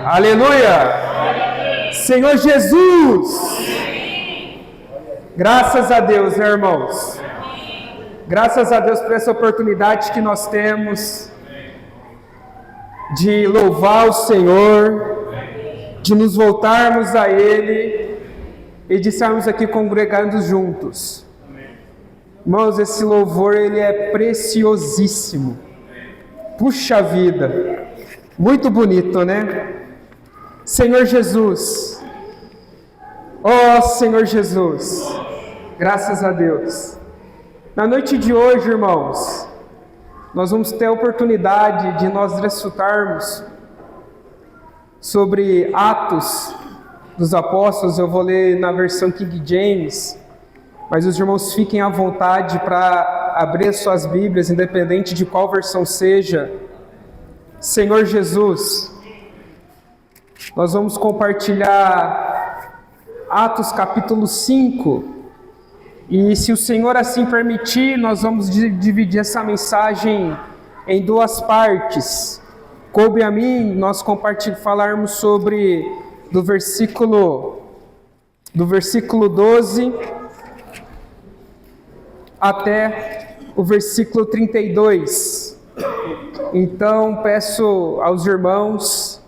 Aleluia! Senhor Jesus! Graças a Deus, né, irmãos? Graças a Deus por essa oportunidade que nós temos de louvar o Senhor, de nos voltarmos a Ele e de estarmos aqui congregados juntos. Irmãos, esse louvor, ele é preciosíssimo. Puxa vida! Muito bonito, né? Senhor Jesus, ó Senhor Jesus, graças a Deus. Na noite de hoje, irmãos, nós vamos ter a oportunidade de nós ressaltarmos sobre Atos dos Apóstolos. Eu vou ler na versão King James, mas os irmãos fiquem à vontade para abrir suas Bíblias, independente de qual versão seja. Senhor Jesus, nós vamos compartilhar Atos capítulo 5, e se o Senhor assim permitir, nós vamos dividir essa mensagem em duas partes. Coube a mim nós falarmos sobre do versículo 12 até o versículo 32. Então peço aos irmãos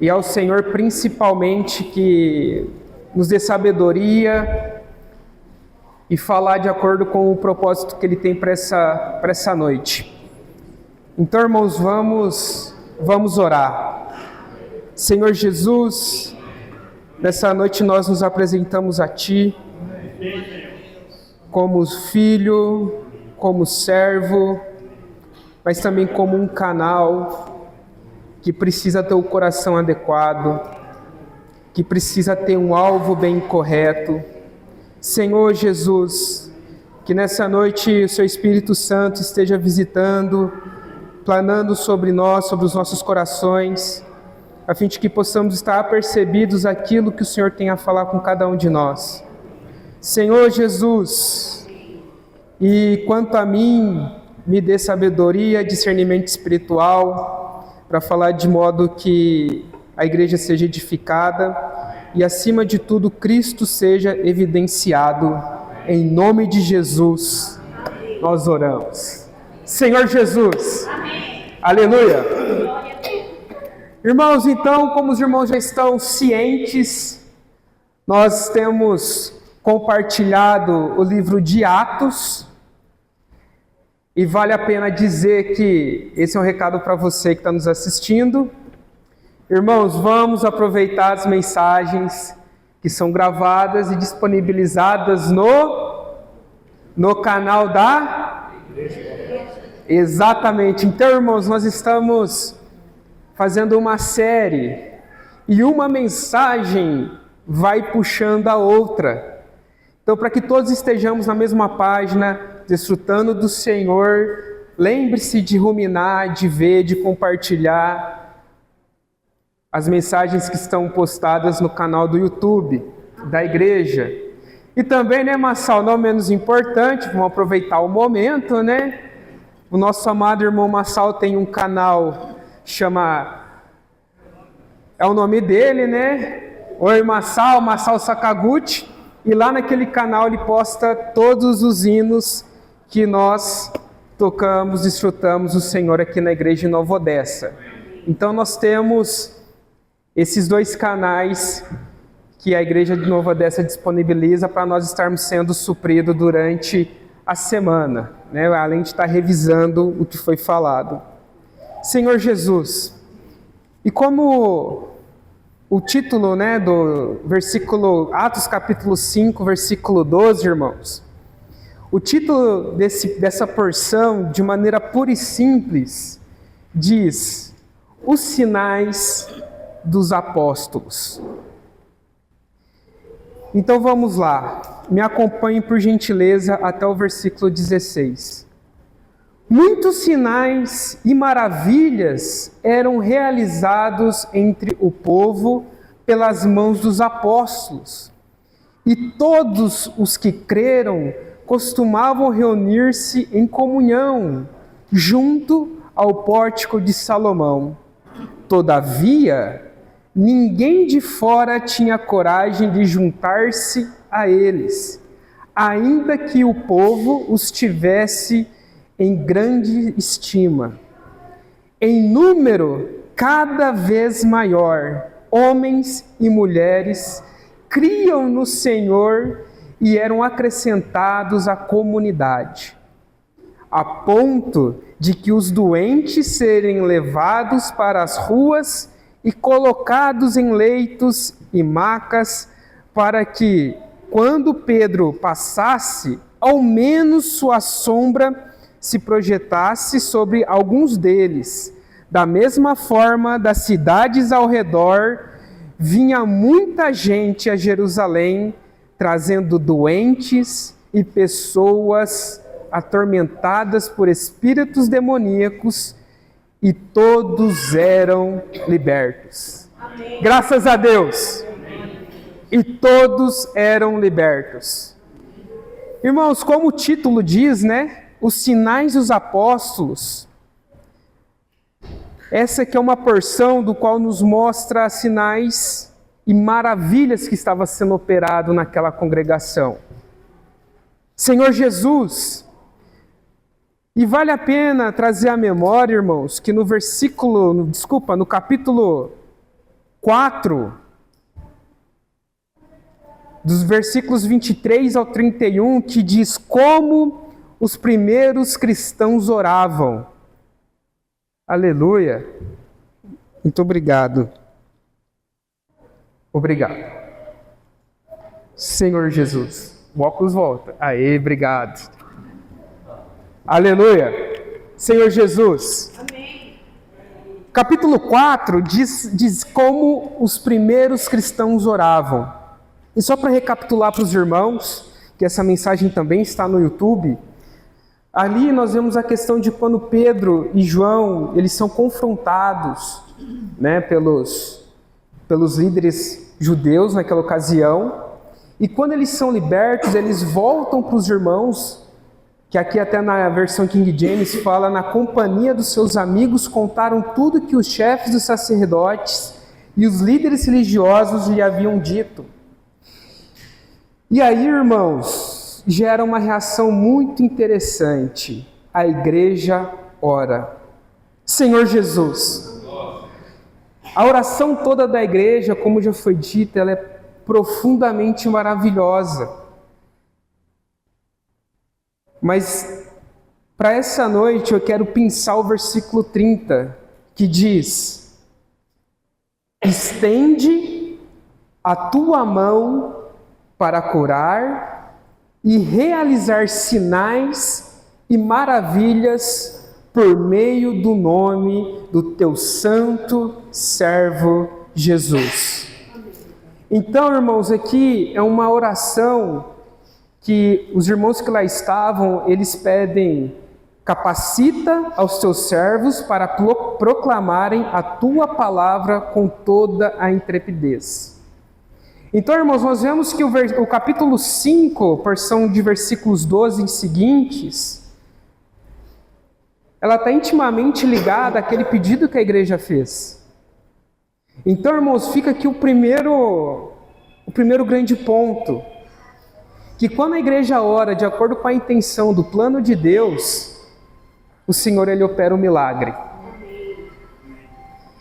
e ao Senhor principalmente que nos dê sabedoria e falar de acordo com o propósito que Ele tem para essa noite. Então, irmãos, vamos orar. Senhor Jesus, nessa noite nós nos apresentamos a Ti como filho, como servo, mas também como um canal que precisa ter o coração adequado, que precisa ter um alvo bem correto. Senhor Jesus, que nessa noite o Seu Espírito Santo esteja visitando, planando sobre nós, sobre os nossos corações, a fim de que possamos estar apercebidos aquilo que o Senhor tem a falar com cada um de nós. Senhor Jesus, e quanto a mim, me dê sabedoria, discernimento espiritual, para falar de modo que a igreja seja edificada e, acima de tudo, Cristo seja evidenciado. Em nome de Jesus, nós oramos. Senhor Jesus, amém. Aleluia. Irmãos, então, como os irmãos já estão cientes, nós temos compartilhado o livro de Atos. E vale a pena dizer que esse é um recado para você que está nos assistindo. Irmãos, vamos aproveitar as mensagens que são gravadas e disponibilizadas no canal da... Exatamente. Então, irmãos, nós estamos fazendo uma série e uma mensagem vai puxando a outra. Então, para que todos estejamos na mesma página, desfrutando do Senhor, lembre-se de ruminar, de ver, de compartilhar as mensagens que estão postadas no canal do YouTube da igreja. E também, né, Massal, não menos importante, vamos aproveitar o momento, né? O nosso amado irmão Massal tem um canal, é o nome dele, né? Oi Massal Sakaguchi, e lá naquele canal ele posta todos os hinos que nós tocamos, desfrutamos o Senhor aqui na igreja de Nova Odessa. Então nós temos esses dois canais que a igreja de Nova Odessa disponibiliza para nós estarmos sendo supridos durante a semana, né? Além de estar revisando o que foi falado. Senhor Jesus, e como o título, né, do versículo, Atos capítulo 5, versículo 12, irmãos, o título dessa porção, de maneira pura e simples, diz: Os sinais dos apóstolos. Então vamos lá, me acompanhe por gentileza até o versículo 16. Muitos sinais e maravilhas eram realizados entre o povo pelas mãos dos apóstolos, e todos os que creram costumavam reunir-se em comunhão, junto ao pórtico de Salomão. Todavia, ninguém de fora tinha coragem de juntar-se a eles, ainda que o povo os tivesse em grande estima. Em número cada vez maior, homens e mulheres criam no Senhor e eram acrescentados à comunidade, a ponto de que os doentes serem levados para as ruas e colocados em leitos e macas, para que, quando Pedro passasse, ao menos sua sombra se projetasse sobre alguns deles. Da mesma forma, das cidades ao redor, vinha muita gente a Jerusalém, trazendo doentes e pessoas atormentadas por espíritos demoníacos, e todos eram libertos. Amém. Graças a Deus! Amém. E todos eram libertos. Irmãos, como o título diz, né? Os sinais dos apóstolos. Essa aqui é uma porção do qual nos mostra sinais e maravilhas que estava sendo operado naquela congregação. Senhor Jesus, e vale a pena trazer à memória, irmãos, que no capítulo 4, dos versículos 23 ao 31, que diz como os primeiros cristãos oravam. Aleluia. Muito obrigado. Obrigado. Senhor Jesus. O óculos volta. Aê, obrigado. Aleluia. Senhor Jesus. Amém. Capítulo 4 diz como os primeiros cristãos oravam. E só para recapitular para os irmãos, que essa mensagem também está no YouTube, ali nós vemos a questão de quando Pedro e João, eles são confrontados, né, pelos líderes judeus naquela ocasião, e quando eles são libertos, eles voltam para os irmãos, que aqui até na versão King James fala, na companhia dos seus amigos, contaram tudo que os chefes dos sacerdotes e os líderes religiosos lhe haviam dito. E aí, irmãos, gera uma reação muito interessante. A igreja ora. Senhor Jesus. A oração toda da igreja, como já foi dito, ela é profundamente maravilhosa. Mas para essa noite eu quero pensar o versículo 30, que diz: estende a tua mão para curar e realizar sinais e maravilhas por meio do nome do teu santo servo Jesus. Então, irmãos, aqui é uma oração que os irmãos que lá estavam, eles pedem: capacita aos teus servos para proclamarem a tua palavra com toda a intrepidez. Então, irmãos, nós vemos que o capítulo 5, porção de versículos 12 em seguintes, ela está intimamente ligada àquele pedido que a igreja fez. Então, irmãos, fica aqui o primeiro grande ponto, que quando a igreja ora de acordo com a intenção do plano de Deus, o Senhor, Ele opera o milagre.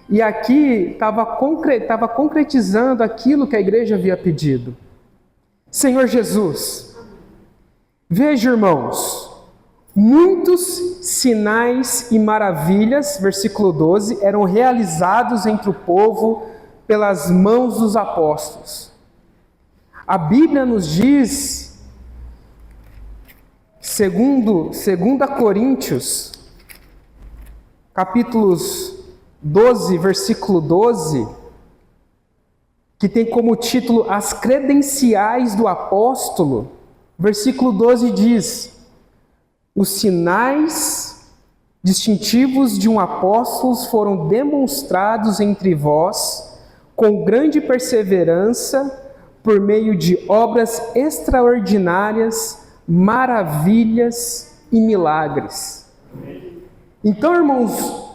E aqui estava concretizando aquilo que a igreja havia pedido. Senhor Jesus, veja, irmãos, muitos sinais e maravilhas, versículo 12, eram realizados entre o povo pelas mãos dos apóstolos. A Bíblia nos diz, segundo Coríntios, capítulos 12, versículo 12, que tem como título As Credenciais do Apóstolo, versículo 12 diz: os sinais distintivos de um apóstolo foram demonstrados entre vós com grande perseverança, por meio de obras extraordinárias, maravilhas e milagres. Então, irmãos,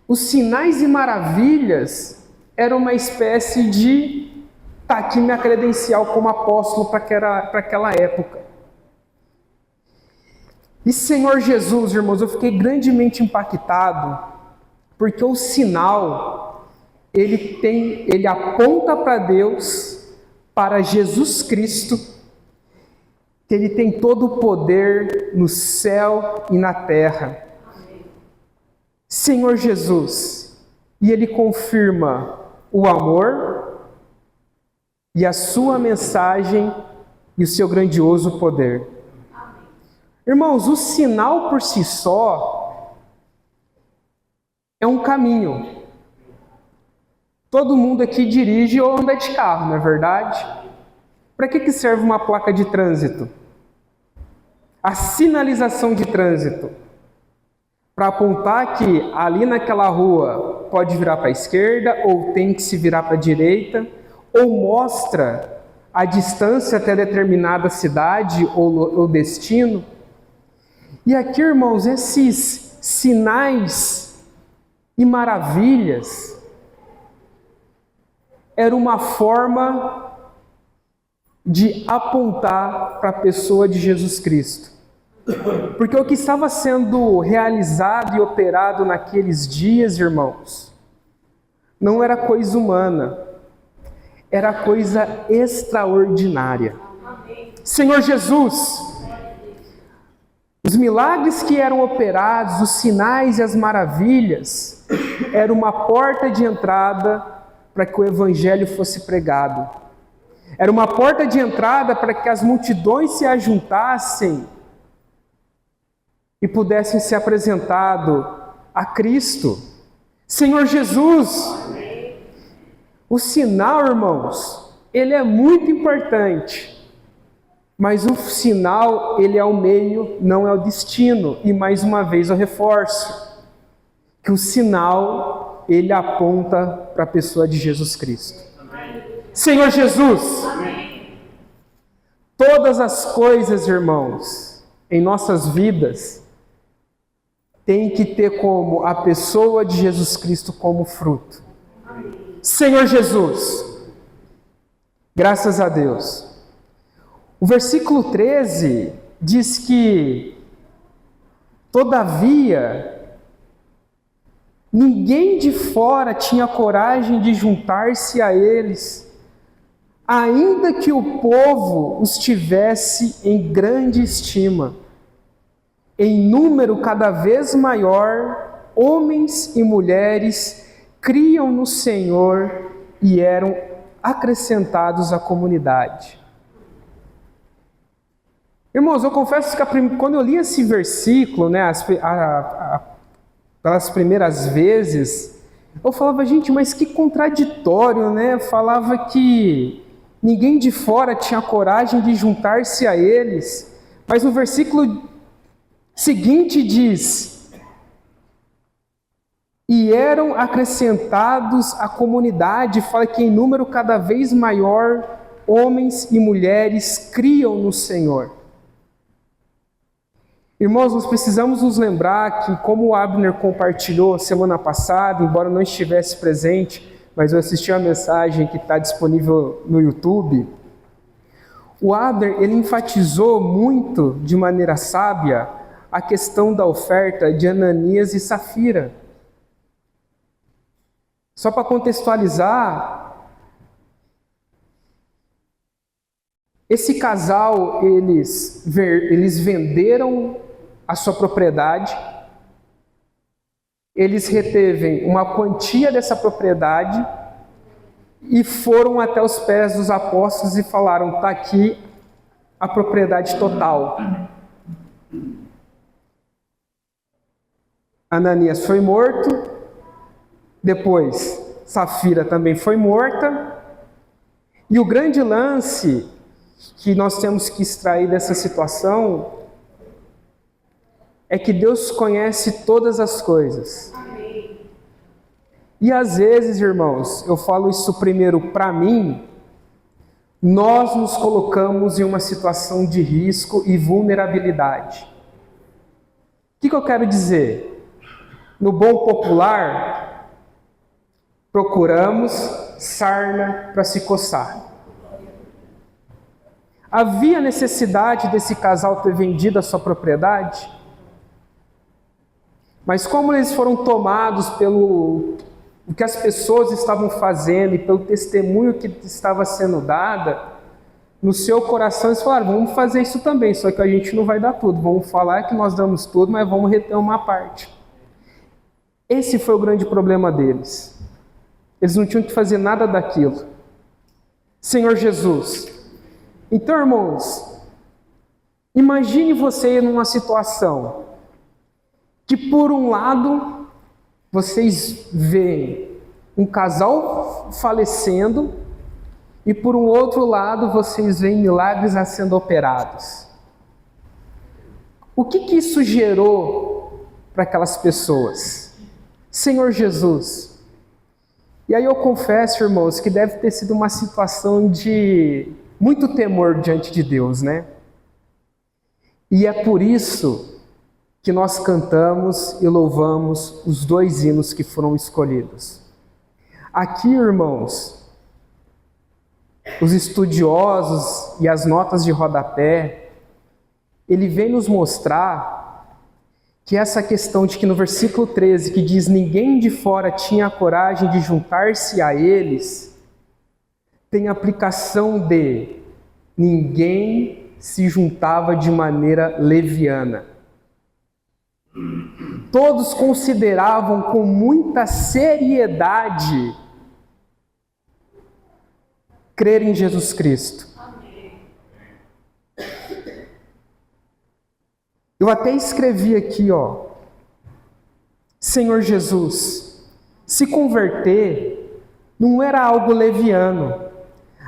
os sinais e maravilhas era uma espécie de tá aqui minha credencial como apóstolo para aquela época. E Senhor Jesus, irmãos, eu fiquei grandemente impactado, porque o sinal, ele aponta para Deus, para Jesus Cristo, que ele tem todo o poder no céu e na terra. Senhor Jesus, e ele confirma o amor e a sua mensagem e o seu grandioso poder. Irmãos, o sinal por si só é um caminho. Todo mundo aqui dirige ou anda de carro, não é verdade? Para que serve uma placa de trânsito? A sinalização de trânsito. Para apontar que ali naquela rua pode virar para a esquerda ou tem que se virar para a direita, ou mostra a distância até determinada cidade ou destino. E aqui, irmãos, esses sinais e maravilhas era uma forma de apontar para a pessoa de Jesus Cristo. Porque o que estava sendo realizado e operado naqueles dias, irmãos, não era coisa humana, era coisa extraordinária. Senhor Jesus, os milagres que eram operados, os sinais e as maravilhas, era uma porta de entrada para que o Evangelho fosse pregado. Era uma porta de entrada para que as multidões se ajuntassem e pudessem ser apresentados a Cristo. Senhor Jesus, o sinal, irmãos, ele é muito importante. Mas o sinal, ele é o meio, não é o destino. E mais uma vez eu reforço que o sinal, ele aponta para a pessoa de Jesus Cristo. Amém. Senhor Jesus, amém. Todas as coisas, irmãos, em nossas vidas, tem que ter como a pessoa de Jesus Cristo como fruto. Amém. Senhor Jesus, graças a Deus. O versículo 13 diz que, todavia, ninguém de fora tinha coragem de juntar-se a eles, ainda que o povo os tivesse em grande estima. Em número cada vez maior, homens e mulheres criam no Senhor e eram acrescentados à comunidade. Irmãos, eu confesso que quando eu li esse versículo, né, pelas primeiras vezes, eu falava, gente, mas que contraditório, né? Eu falava que ninguém de fora tinha coragem de juntar-se a eles, mas no versículo seguinte diz: e eram acrescentados à comunidade, fala que em número cada vez maior, homens e mulheres criam no Senhor. Irmãos, nós precisamos nos lembrar que, como o Abner compartilhou semana passada, embora não estivesse presente, mas eu assisti a mensagem que está disponível no YouTube, o Abner, ele enfatizou muito, de maneira sábia, a questão da oferta de Ananias e Safira. Só para contextualizar, esse casal, eles venderam a sua propriedade, eles retevem uma quantia dessa propriedade e foram até os pés dos apóstolos e falaram, está aqui a propriedade total. Ananias foi morto, depois Safira também foi morta, e o grande lance que nós temos que extrair dessa situação é que Deus conhece todas as coisas. Amém. E às vezes, irmãos, eu falo isso primeiro para mim, nós nos colocamos em uma situação de risco e vulnerabilidade. O que eu quero dizer? No bom popular, procuramos sarna para se coçar. Havia necessidade desse casal ter vendido a sua propriedade? Mas como eles foram tomados pelo o que as pessoas estavam fazendo e pelo testemunho que estava sendo dado, no seu coração eles falaram, vamos fazer isso também, só que a gente não vai dar tudo, vamos falar que nós damos tudo, mas vamos reter uma parte. Esse foi o grande problema deles. Eles não tinham que fazer nada daquilo. Senhor Jesus. Então, irmãos, imagine você numa situação que, por um lado, vocês veem um casal falecendo e, por um outro lado, vocês veem milagres sendo operados. O que isso gerou para aquelas pessoas? Senhor Jesus. E aí eu confesso, irmãos, que deve ter sido uma situação de muito temor diante de Deus, né? E é por isso que nós cantamos e louvamos os 2 hinos que foram escolhidos. Aqui, irmãos, os estudiosos e as notas de rodapé, ele vem nos mostrar que essa questão de que no versículo 13, que diz, ninguém de fora tinha a coragem de juntar-se a eles, tem aplicação de ninguém se juntava de maneira leviana. Todos consideravam com muita seriedade crer em Jesus Cristo. Eu até escrevi aqui, Senhor Jesus, se converter não era algo leviano.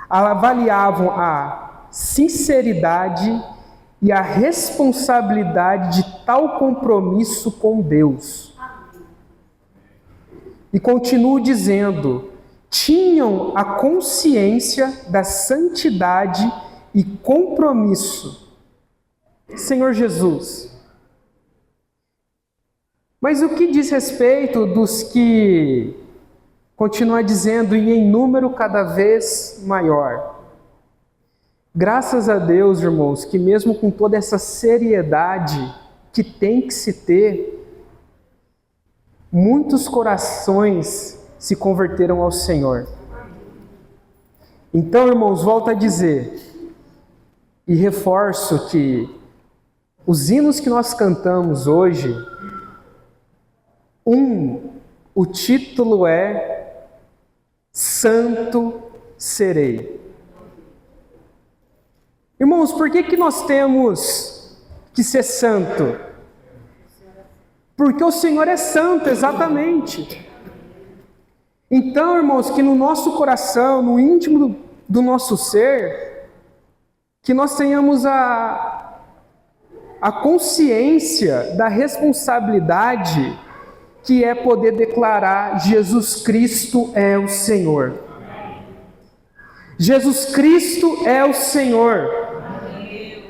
Avaliavam a sinceridade e a responsabilidade de tal compromisso com Deus. E continuo dizendo, tinham a consciência da santidade e compromisso. Senhor Jesus. Mas o que diz respeito dos que continua dizendo, e em número cada vez maior? Graças a Deus, irmãos, que mesmo com toda essa seriedade que tem que se ter, muitos corações se converteram ao Senhor. Então, irmãos, volto a dizer, e reforço que os hinos que nós cantamos hoje, o título é Santo Serei. Irmãos, por que nós temos que ser santo? Porque o Senhor é santo, exatamente. Então, irmãos, que no nosso coração, no íntimo do nosso ser, que nós tenhamos a consciência da responsabilidade que é poder declarar Jesus Cristo é o Senhor. Jesus Cristo é o Senhor.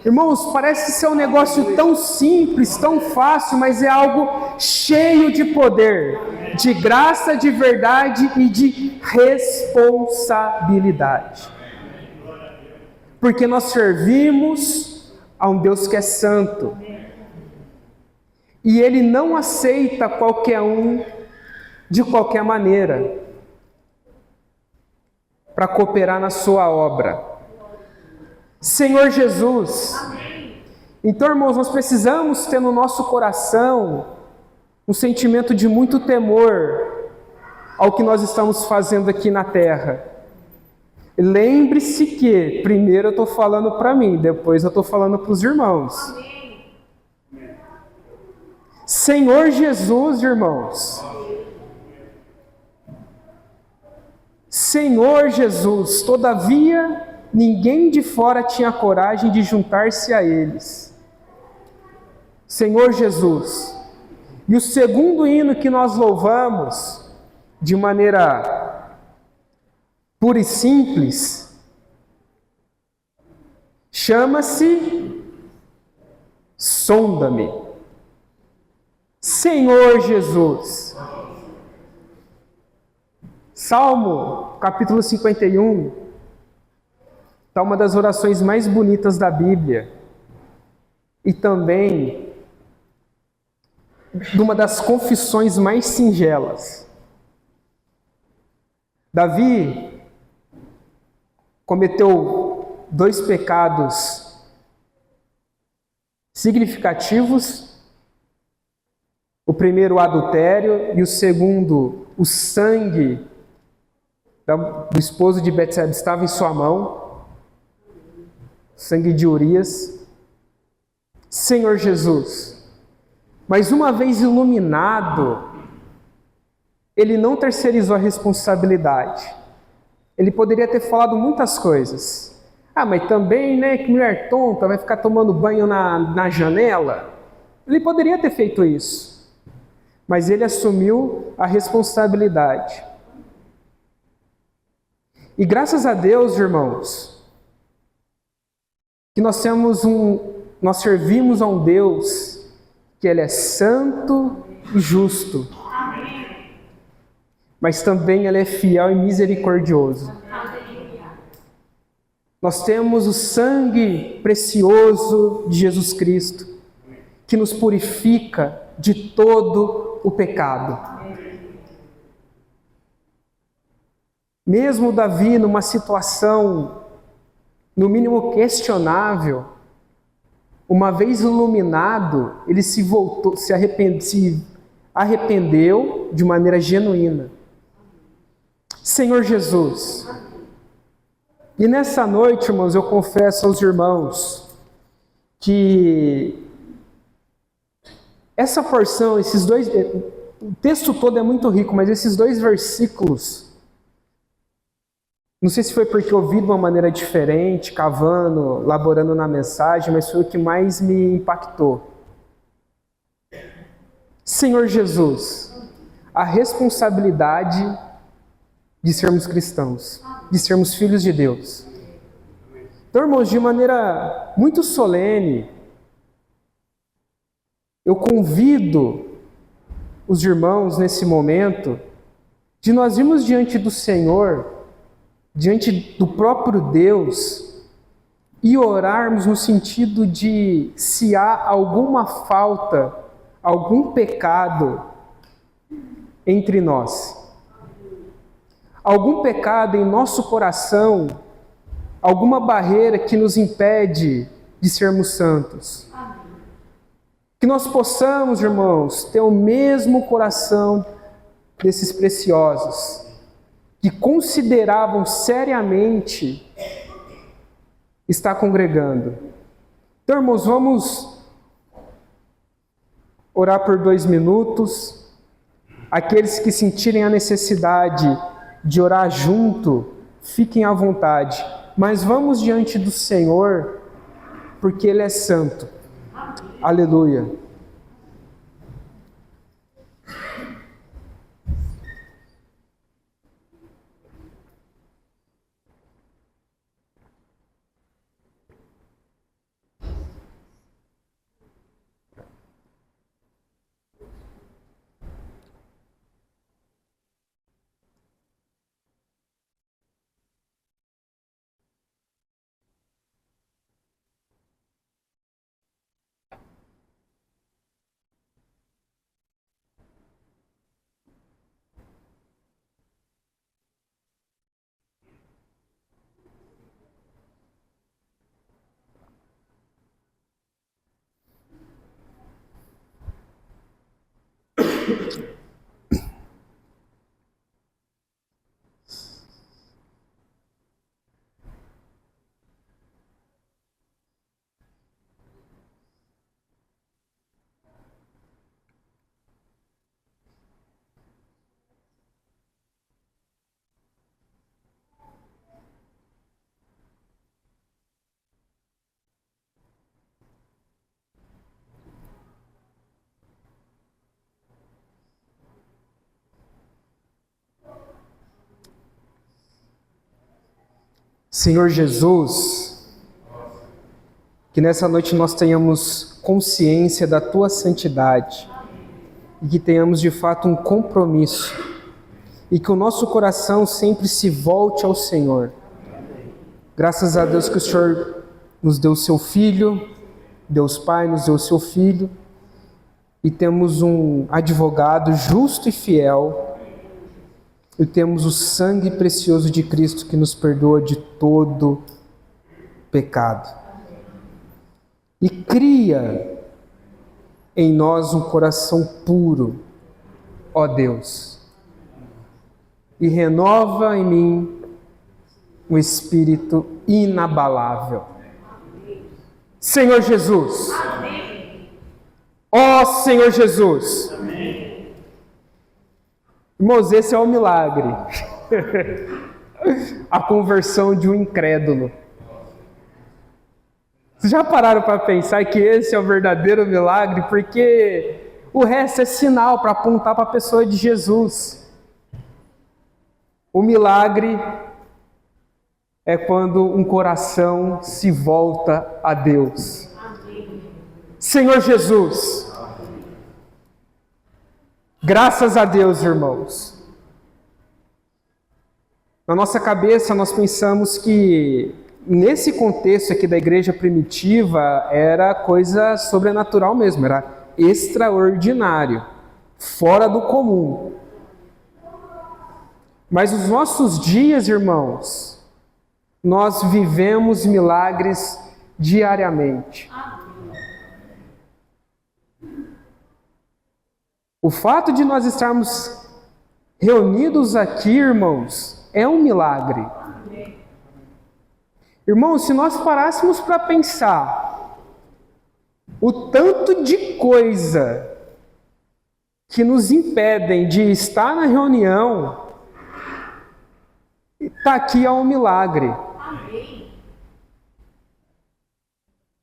Irmãos, parece ser um negócio tão simples, tão fácil, mas é algo cheio de poder, de graça, de verdade e de responsabilidade. Porque nós servimos a um Deus que é santo. E Ele não aceita qualquer um de qualquer maneira para cooperar na sua obra. Senhor Jesus. Então, irmãos, nós precisamos ter no nosso coração um sentimento de muito temor ao que nós estamos fazendo aqui na terra. Lembre-se que primeiro eu estou falando para mim, depois eu estou falando para os irmãos. Senhor Jesus, irmãos. Senhor Jesus, todavia ninguém de fora tinha coragem de juntar-se a eles. Senhor Jesus. E o segundo hino que nós louvamos, de maneira pura e simples, chama-se Sonda-me. Senhor Jesus. Salmo, capítulo 51, está uma das orações mais bonitas da Bíblia e também de uma das confissões mais singelas. Davi cometeu 2 pecados significativos. O primeiro, o adultério, e o segundo, o sangue do esposo de Betseba estava em sua mão, sangue de Urias. Senhor Jesus, mas uma vez iluminado, ele não terceirizou a responsabilidade. Ele poderia ter falado muitas coisas. Mas também, que mulher tonta, vai ficar tomando banho na janela. Ele poderia ter feito isso. Mas ele assumiu a responsabilidade. E graças a Deus, irmãos, que nós servimos a um Deus que Ele é santo e justo. Mas também Ele é fiel e misericordioso. Nós temos o sangue precioso de Jesus Cristo, que nos purifica de todo o pecado. Mesmo Davi, numa situação, no mínimo questionável, uma vez iluminado, ele se arrependeu de maneira genuína. Senhor Jesus, e nessa noite, irmãos, eu confesso aos irmãos que essa porção, o texto todo é muito rico, mas esses 2 versículos, não sei se foi porque eu vi de uma maneira diferente, cavando, elaborando na mensagem, mas foi o que mais me impactou. Senhor Jesus, a responsabilidade de sermos cristãos, de sermos filhos de Deus. Então, irmãos, de maneira muito solene, eu convido os irmãos nesse momento de nós irmos diante do Senhor, diante do próprio Deus, e orarmos no sentido de, se há alguma falta, algum pecado entre nós, algum pecado em nosso coração, alguma barreira que nos impede de sermos santos. Que nós possamos, irmãos, ter o mesmo coração desses preciosos, que consideravam seriamente estar congregando. Então, irmãos, vamos orar por 2 minutos. Aqueles que sentirem a necessidade de orar junto, fiquem à vontade. Mas vamos diante do Senhor, porque Ele é santo. Aleluia. Senhor Jesus, que nessa noite nós tenhamos consciência da Tua santidade e que tenhamos de fato um compromisso e que o nosso coração sempre se volte ao Senhor. Graças a Deus que o Senhor nos deu o seu Filho, Deus Pai nos deu o seu Filho, e temos um advogado justo e fiel, e temos o sangue precioso de Cristo que nos perdoa de todo pecado. E cria em nós um coração puro, ó Deus, e renova em mim um espírito inabalável. Senhor Jesus. Amém. Ó Senhor Jesus. Amém. Irmãos, esse é o milagre. A conversão de um incrédulo. Vocês já pararam para pensar que esse é o verdadeiro milagre? Porque o resto é sinal para apontar para a pessoa de Jesus. O milagre é quando um coração se volta a Deus. Amém. Senhor Jesus, graças a Deus, irmãos. Na nossa cabeça nós pensamos que nesse contexto aqui da igreja primitiva era coisa sobrenatural mesmo, era extraordinário, fora do comum. Mas nos nossos dias, irmãos, nós vivemos milagres diariamente. O fato de nós estarmos reunidos aqui, irmãos, é um milagre. Irmãos, se nós parássemos para pensar o tanto de coisa que nos impedem de estar na reunião, está aqui é um milagre.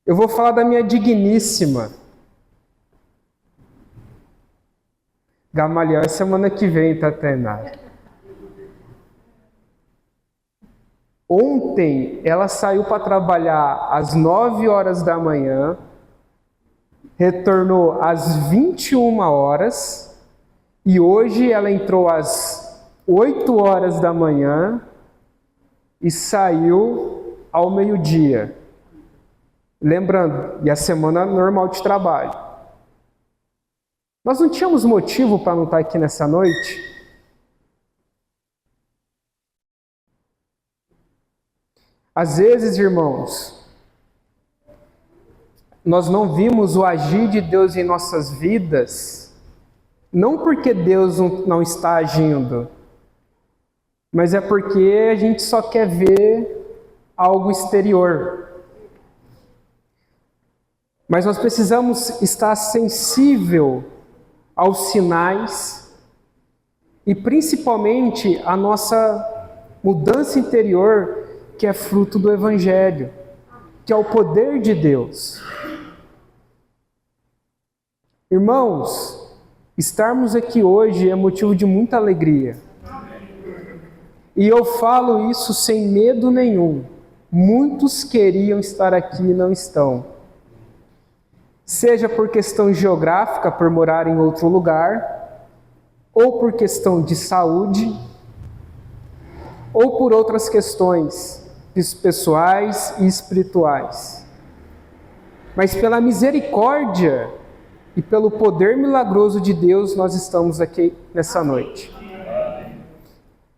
Eu vou falar da minha digníssima Gamaliel semana que vem, tá, Tainá? Ontem ela saiu para trabalhar às 9 horas da manhã, retornou às 21 horas e hoje ela entrou às 8 horas da manhã e saiu ao meio-dia. Lembrando, e a semana normal de trabalho. Nós não tínhamos motivo para não estar aqui nessa noite? Às vezes, irmãos, nós não vimos o agir de Deus em nossas vidas, não porque Deus não está agindo, mas é porque a gente só quer ver algo exterior. Mas nós precisamos estar sensível aos sinais e principalmente a nossa mudança interior, que é fruto do Evangelho, que é o poder de Deus. Irmãos, estarmos aqui hoje é motivo de muita alegria. E eu falo isso sem medo nenhum. Muitos queriam estar aqui e não estão. Seja por questão geográfica, por morar em outro lugar, ou por questão de saúde, ou por outras questões pessoais e espirituais. Mas pela misericórdia e pelo poder milagroso de Deus, nós estamos aqui nessa noite.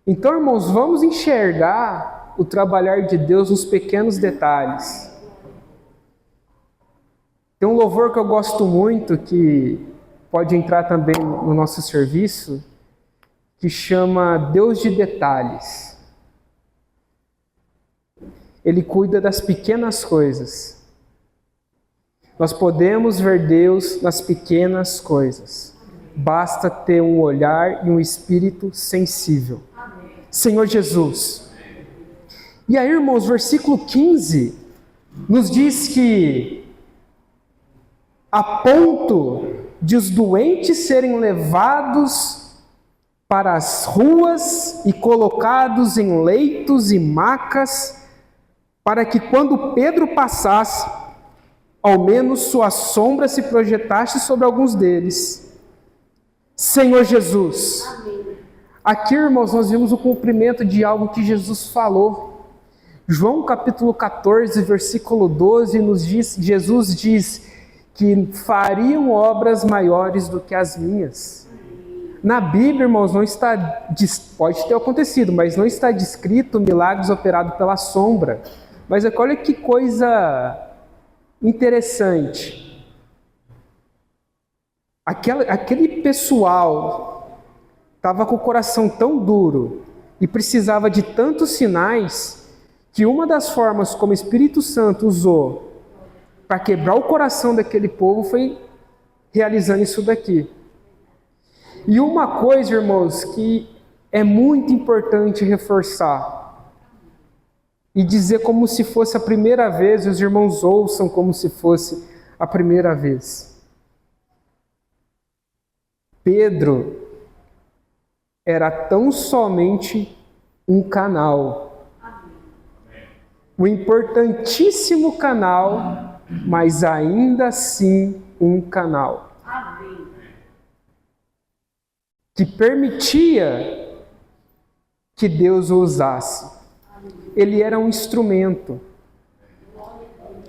Então, irmãos, vamos enxergar o trabalhar de Deus nos pequenos detalhes. Tem um louvor que eu gosto muito, que pode entrar também no nosso serviço, que chama Deus de Detalhes. Ele cuida das pequenas coisas. Nós podemos ver Deus nas pequenas coisas. Basta ter um olhar e um espírito sensível. Senhor Jesus. E aí, irmãos, versículo 15 nos diz que a ponto de os doentes serem levados para as ruas e colocados em leitos e macas, para que quando Pedro passasse, ao menos sua sombra se projetasse sobre alguns deles. Senhor Jesus, Aqui, irmãos, nós vimos o cumprimento de algo que Jesus falou. João capítulo 14, versículo 12, Jesus diz que fariam obras maiores do que as minhas. Na Bíblia, irmãos, não está, pode ter acontecido, mas não está descrito milagres operados pela sombra. Mas olha que coisa interessante. Aquele pessoal estava com o coração tão duro e precisava de tantos sinais que uma das formas como o Espírito Santo usou para quebrar o coração daquele povo foi realizando isso daqui. E uma coisa, irmãos, que é muito importante reforçar e dizer como se fosse a primeira vez, e os irmãos ouçam como se fosse a primeira vez. Pedro era tão somente um canal, um importantíssimo canal, mas ainda assim um canal, que permitia que Deus o usasse. Ele era um instrumento.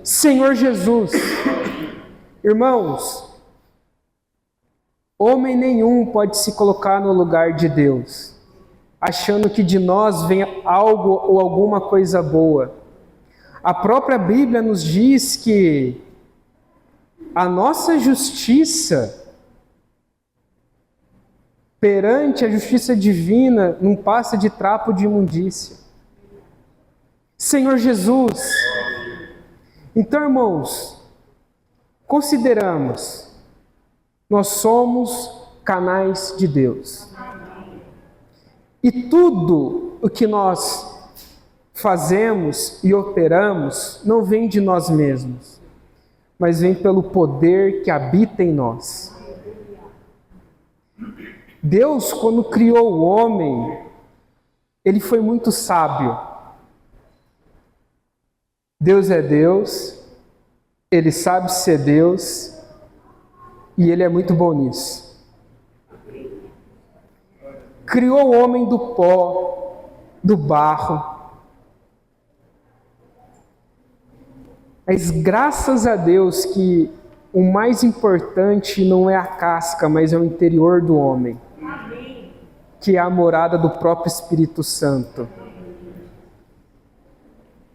Senhor Jesus, irmãos, homem nenhum pode se colocar no lugar de Deus, achando que de nós vem algo ou alguma coisa boa. A própria Bíblia nos diz que a nossa justiça perante a justiça divina não passa de trapo de imundícia. Senhor Jesus, então, irmãos, consideramos, nós somos canais de Deus. E tudo o que nós fazemos e operamos não vem de nós mesmos, mas vem pelo poder que habita em nós. Deus, quando criou o homem, ele foi muito sábio. Deus é Deus, ele sabe ser Deus, e ele é muito bom nisso. Criou o homem do pó, do barro. Mas graças a Deus que o mais importante não é a casca, mas é o interior do homem, que é a morada do próprio Espírito Santo.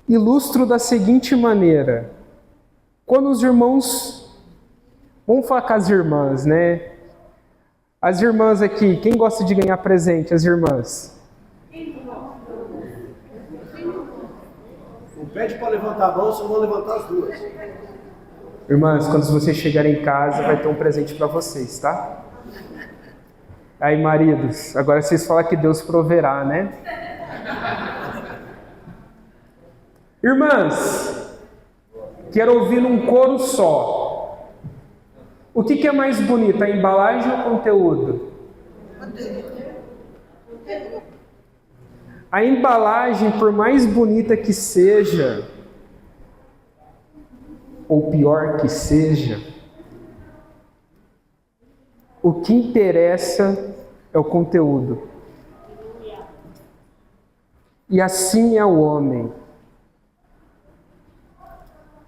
Ilustro da seguinte maneira: quando os irmãos, vamos falar com as irmãs, né? As irmãs aqui, quem gosta de ganhar presente? As irmãs. Não pede para levantar a mão, só vou levantar as duas. Irmãs, quando vocês chegarem em casa, vai ter um presente para vocês, tá? Aí, maridos, agora vocês falam que Deus proverá, né? Irmãs, quero ouvir num coro só. O que é mais bonito, a embalagem ou o conteúdo? A embalagem, por mais bonita que seja, ou pior que seja, o que interessa é o conteúdo. E assim é o homem.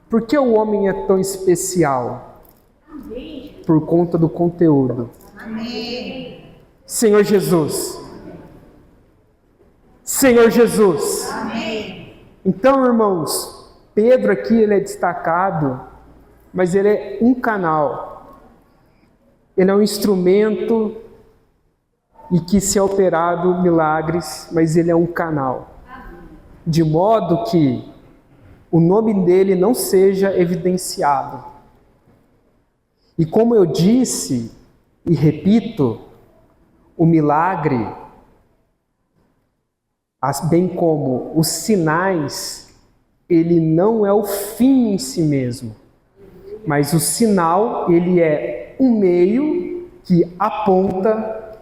Por que o homem é tão especial? Por conta do conteúdo. Amém. Senhor Jesus. Senhor Jesus. Amém. Então, irmãos, Pedro aqui ele é destacado, mas ele é um canal. Ele é um instrumento e que se é operado milagres, mas ele é um canal. De modo que o nome dele não seja evidenciado. E como eu disse e repito, o milagre, bem como os sinais, ele não é o fim em si mesmo, mas o sinal, ele é um meio que aponta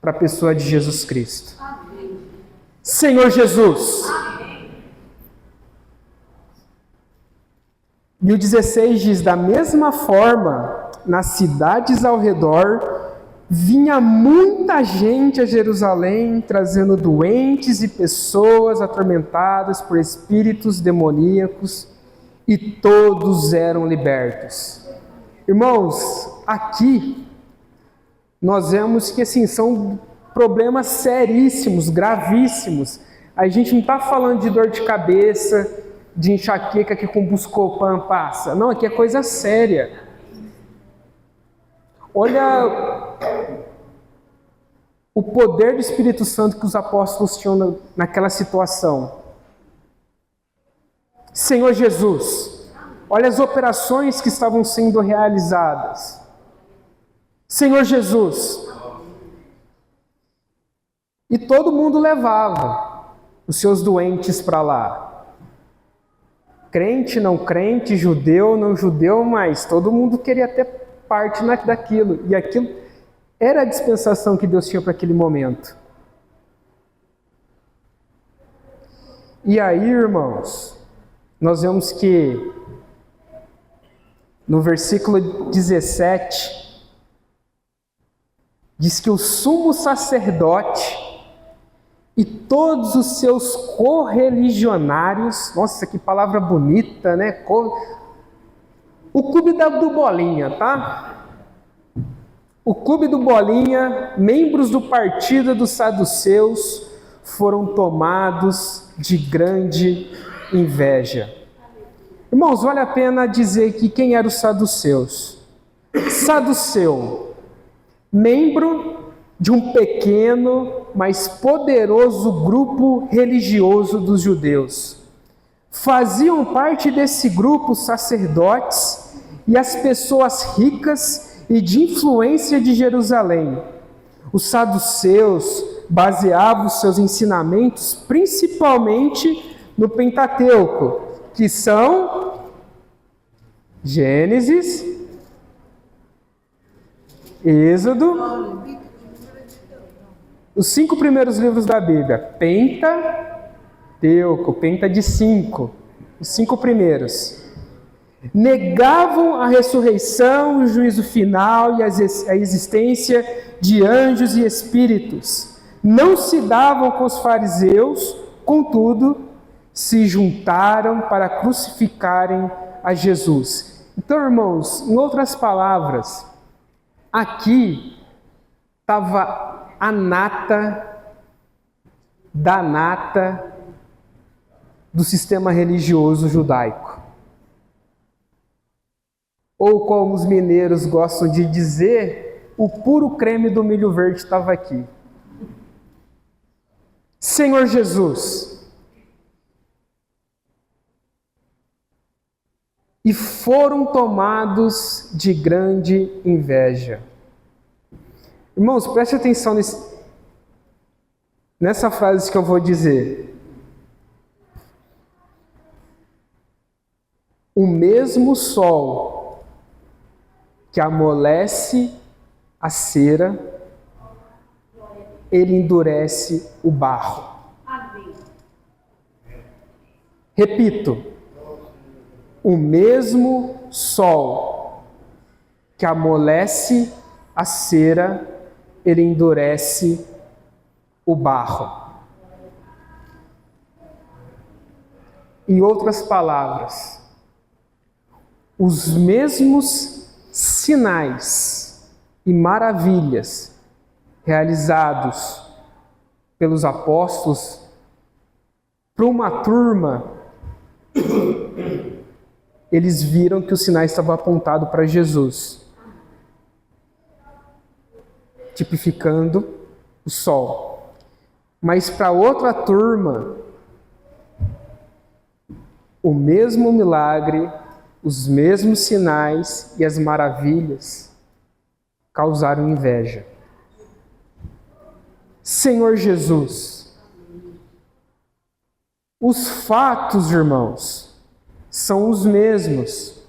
para a pessoa de Jesus Cristo. Amém. Senhor Jesus. Amém. 1016 diz: da mesma forma, nas cidades ao redor, vinha muita gente a Jerusalém, trazendo doentes e pessoas atormentadas por espíritos demoníacos, e todos eram libertos. Irmãos, aqui nós vemos que assim, são problemas seríssimos, gravíssimos. A gente não está falando de dor de cabeça, de enxaqueca que com Buscopan passa. Não, aqui é coisa séria. Olha o poder do Espírito Santo que os apóstolos tinham naquela situação. Senhor Jesus, olha as operações que estavam sendo realizadas. Senhor Jesus. E todo mundo levava os seus doentes para lá. Crente, não crente, judeu, não judeu, mas todo mundo queria ter parte daquilo. E aquilo era a dispensação que Deus tinha para aquele momento. E aí, irmãos, nós vemos que no versículo 17, diz que o sumo sacerdote e todos os seus correligionários, nossa, que palavra bonita, né? O clube do Bolinha, tá? O clube do Bolinha, membros do partido dos saduceus, foram tomados de grande inveja. Irmãos, vale a pena dizer que quem eram os saduceus? Saduceu, membro de um pequeno, mas poderoso grupo religioso dos judeus. Faziam parte desse grupo sacerdotes e as pessoas ricas e de influência de Jerusalém. Os saduceus baseavam seus ensinamentos principalmente no Pentateuco, que são Gênesis, Êxodo, os 5 primeiros livros da Bíblia, Pentateuco, Penta de 5, os 5 primeiros. Negavam a ressurreição, o juízo final e a existência de anjos e espíritos. Não se davam com os fariseus, contudo, se juntaram para crucificarem a Jesus. Então, irmãos, em outras palavras, aqui estava a nata da nata do sistema religioso judaico. Ou como os mineiros gostam de dizer, o puro creme do milho verde estava aqui. Senhor Jesus, e foram tomados de grande inveja. Irmãos, preste atenção nessa frase que eu vou dizer. O mesmo sol que amolece a cera, ele endurece o barro. Repito, o mesmo sol que amolece a cera, ele endurece o barro. Em outras palavras, os mesmos sinais e maravilhas realizados pelos apóstolos para uma turma, eles viram que o sinal estava apontado para Jesus, tipificando o sol. Mas para outra turma, o mesmo milagre, os mesmos sinais e as maravilhas causaram inveja. Senhor Jesus, os fatos, irmãos, são os mesmos.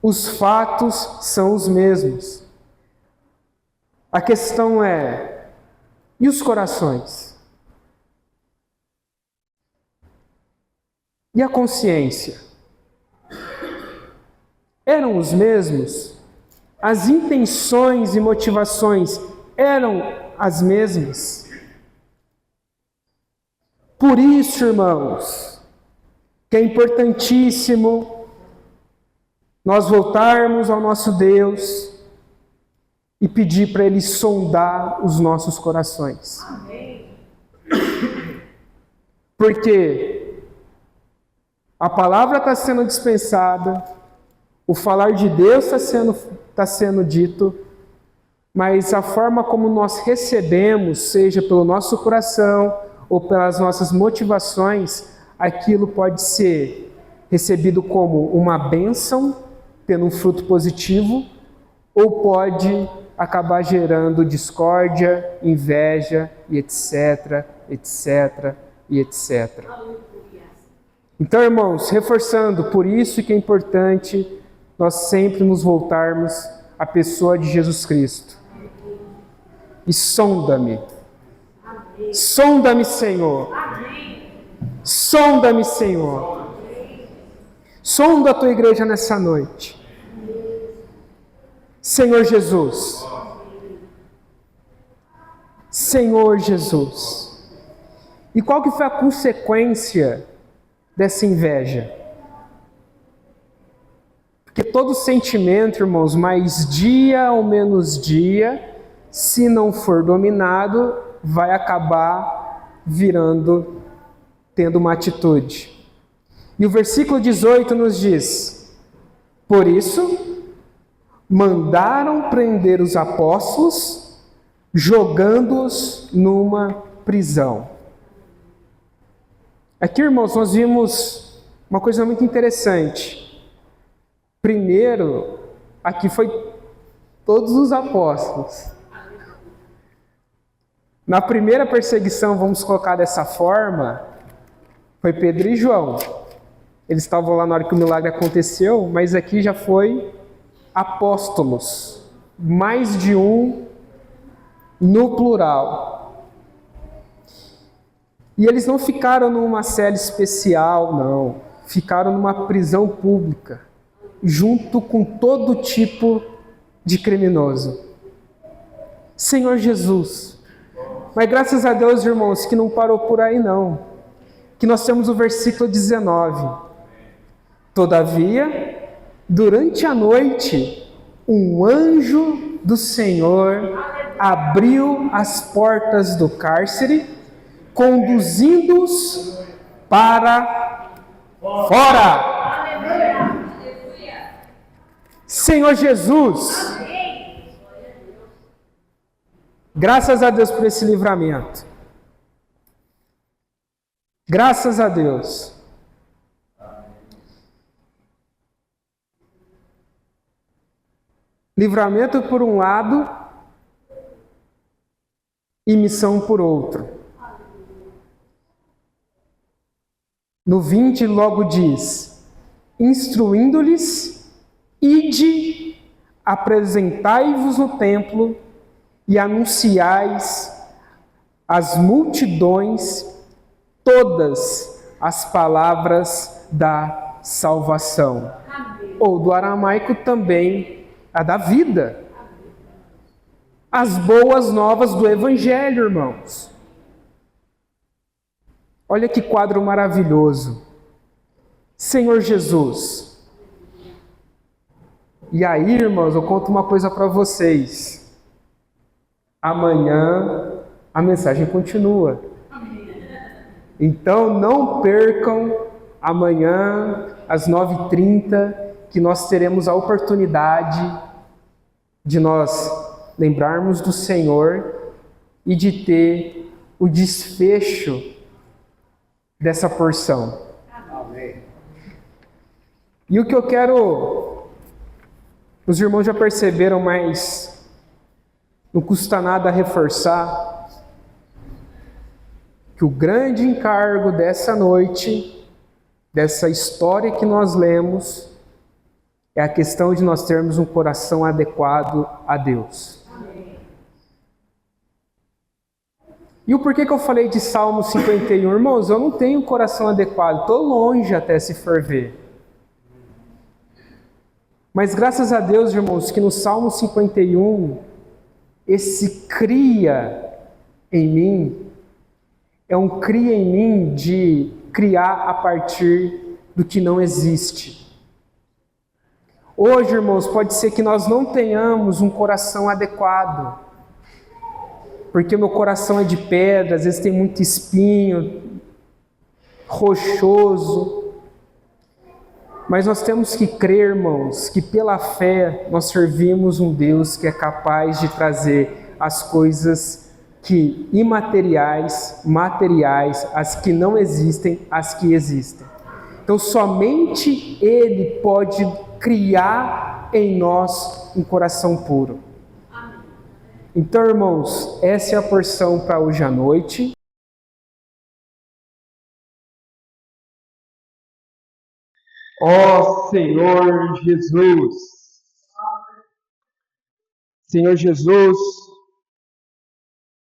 Os fatos são os mesmos. A questão é, e os corações? E a consciência? Eram os mesmos? As intenções e motivações eram as mesmas. Por isso, irmãos, que é importantíssimo nós voltarmos ao nosso Deus e pedir para Ele sondar os nossos corações. Porque a palavra está sendo dispensada, o falar de Deus está sendo dito, mas a forma como nós recebemos, seja pelo nosso coração ou pelas nossas motivações, aquilo pode ser recebido como uma bênção, tendo um fruto positivo, ou pode acabar gerando discórdia, inveja e etc, etc e etc. Então, irmãos, reforçando, por isso que é importante nós sempre nos voltarmos à pessoa de Jesus Cristo. E sonda-me. Sonda-me, Senhor. Sonda-me, Senhor. Sonda a tua igreja nessa noite. Senhor Jesus. Senhor Jesus. E qual que foi a consequência dessa inveja? Porque todo sentimento, irmãos, mais dia ou menos dia, se não for dominado, vai acabar tendo uma atitude. E o versículo 18 nos diz: por isso, mandaram prender os apóstolos, jogando-os numa prisão. Aqui, irmãos, nós vimos uma coisa muito interessante. Primeiro, aqui foi todos os apóstolos. Na primeira perseguição, vamos colocar dessa forma, foi Pedro e João. Eles estavam lá na hora que o milagre aconteceu, mas aqui já foi apóstolos. Mais de um no plural. E eles não ficaram numa cela especial, não. Ficaram numa prisão pública, junto com todo tipo de criminoso. Senhor Jesus. Mas graças a Deus, irmãos, que não parou por aí não. Que nós temos o versículo 19. Todavia, durante a noite, um anjo do Senhor abriu as portas do cárcere, conduzindo-os para fora. Senhor Jesus, graças a Deus por esse livramento. Graças a Deus. Livramento por um lado e missão por outro. No 20 logo diz: instruindo-lhes, ide, apresentai-vos no templo e anunciais às multidões todas as palavras da salvação. Ou do aramaico também a da vida. As boas novas do Evangelho, irmãos. Olha que quadro maravilhoso. Senhor Jesus. E aí, irmãos, eu conto uma coisa para vocês. Amanhã a mensagem continua. Então não percam amanhã às 9h30, que nós teremos a oportunidade de nós lembrarmos do Senhor e de ter o desfecho dessa porção. Amém. E o que eu quero, os irmãos já perceberam, mas não custa nada reforçar, que o grande encargo dessa noite, dessa história que nós lemos, é a questão de nós termos um coração adequado a Deus. Amém. E o porquê que eu falei de Salmo 51? Irmãos, eu não tenho um coração adequado, estou longe até se for ver. Mas graças a Deus, irmãos, que no Salmo 51, esse cria em mim, é um cria em mim de criar a partir do que não existe. Hoje, irmãos, pode ser que nós não tenhamos um coração adequado, porque o meu coração é de pedra, às vezes tem muito espinho, rochoso. Mas nós temos que crer, irmãos, que pela fé nós servimos um Deus que é capaz de trazer as coisas que imateriais, materiais, as que não existem, as que existem. Então somente Ele pode criar em nós um coração puro. Então, irmãos, essa é a porção para hoje à noite. Ó Senhor Jesus, Senhor Jesus,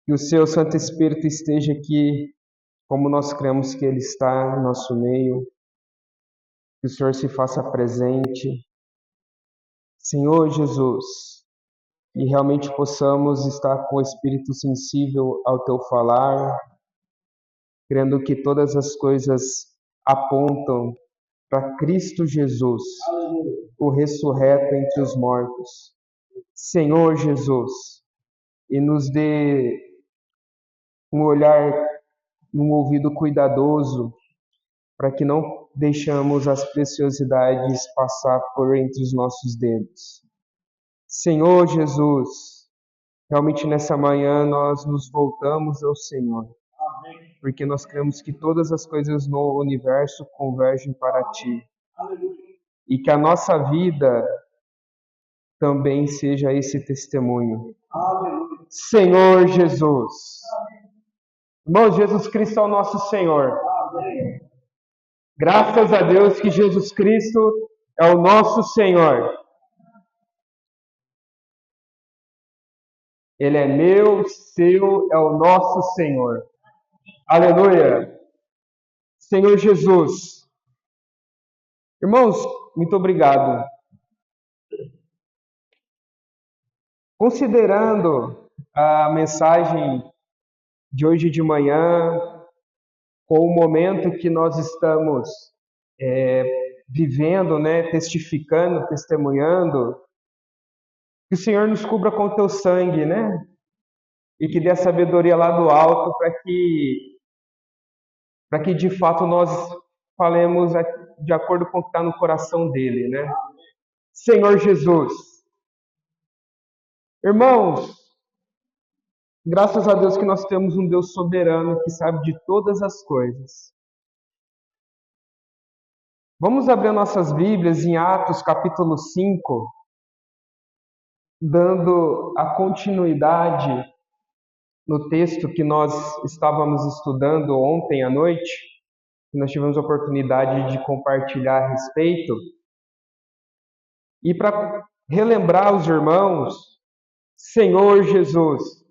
que o Seu Santo Espírito esteja aqui, como nós cremos que Ele está no nosso meio, que o Senhor se faça presente. Senhor Jesus, que realmente possamos estar com o Espírito sensível ao Teu falar, crendo que todas as coisas apontam para Cristo Jesus, o ressurreto entre os mortos. Senhor Jesus, e nos dê um olhar, um ouvido cuidadoso, para que não deixamos as preciosidades passar por entre os nossos dedos. Senhor Jesus, realmente nessa manhã nós nos voltamos ao Senhor, porque nós cremos que todas as coisas no universo convergem para Ti. E que a nossa vida também seja esse testemunho. Senhor Jesus. Irmão, Jesus Cristo é o nosso Senhor. Graças a Deus que Jesus Cristo é o nosso Senhor. Ele é meu, seu, é o nosso Senhor. Aleluia. Senhor Jesus. Irmãos, muito obrigado. Considerando a mensagem de hoje de manhã, com o momento que nós estamos vivendo, testificando, testemunhando, que o Senhor nos cubra com o Teu sangue, e que dê a sabedoria lá do alto para que de fato nós falemos de acordo com o que está no coração dele, Senhor Jesus. Irmãos, graças a Deus que nós temos um Deus soberano que sabe de todas as coisas. Vamos abrir nossas Bíblias em Atos capítulo 5, dando a continuidade no texto que nós estávamos estudando ontem à noite, que nós tivemos a oportunidade de compartilhar a respeito. E para relembrar os irmãos, Senhor Jesus,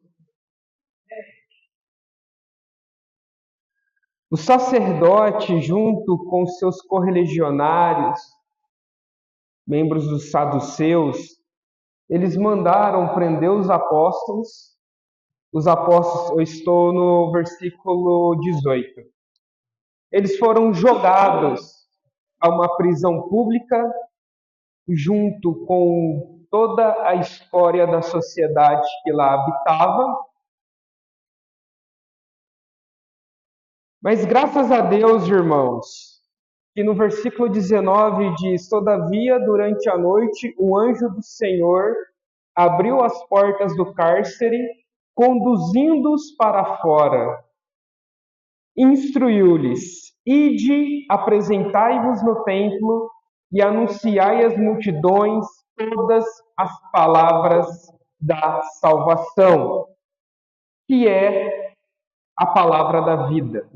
o sacerdote, junto com seus correligionários, membros dos saduceus, eles mandaram prender os apóstolos. Os apóstolos, eu estou no versículo 18. Eles foram jogados a uma prisão pública, junto com toda a escória da sociedade que lá habitava. Mas graças a Deus, irmãos, que no versículo 19 diz: todavia, durante a noite, o anjo do Senhor abriu as portas do cárcere, conduzindo-os para fora. Instruiu-lhes: ide, apresentai-vos no templo e anunciai às multidões todas as palavras da salvação, que é a palavra da vida.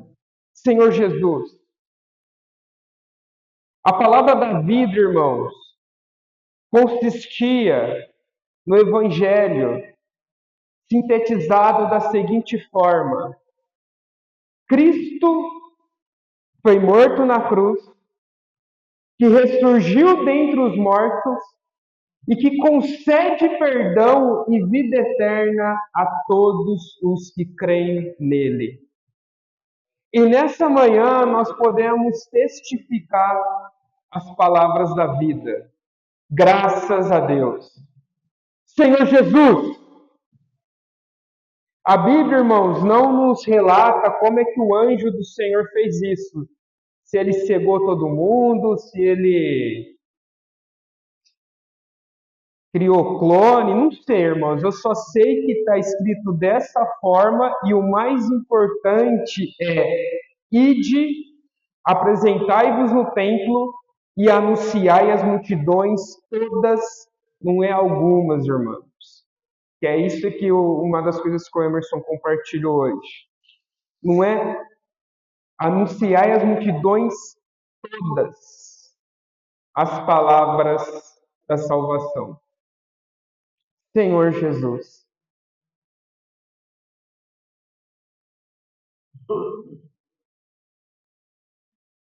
Senhor Jesus, a palavra da vida, irmãos, consistia no Evangelho, sintetizado da seguinte forma: Cristo foi morto na cruz, que ressurgiu dentre os mortos e que concede perdão e vida eterna a todos os que creem nele. E nessa manhã nós podemos testificar as palavras da vida. Graças a Deus. Senhor Jesus, a Bíblia, irmãos, não nos relata como é que o anjo do Senhor fez isso. Se ele cegou todo mundo, se ele criou clone, não sei, irmãos. Eu só sei que está escrito dessa forma e o mais importante é: ide, apresentai-vos no templo e anunciai às multidões todas, não é algumas, irmãos. Que é isso que uma das coisas que o Emerson compartilhou hoje. Não é anunciai às multidões todas as palavras da salvação. Senhor Jesus.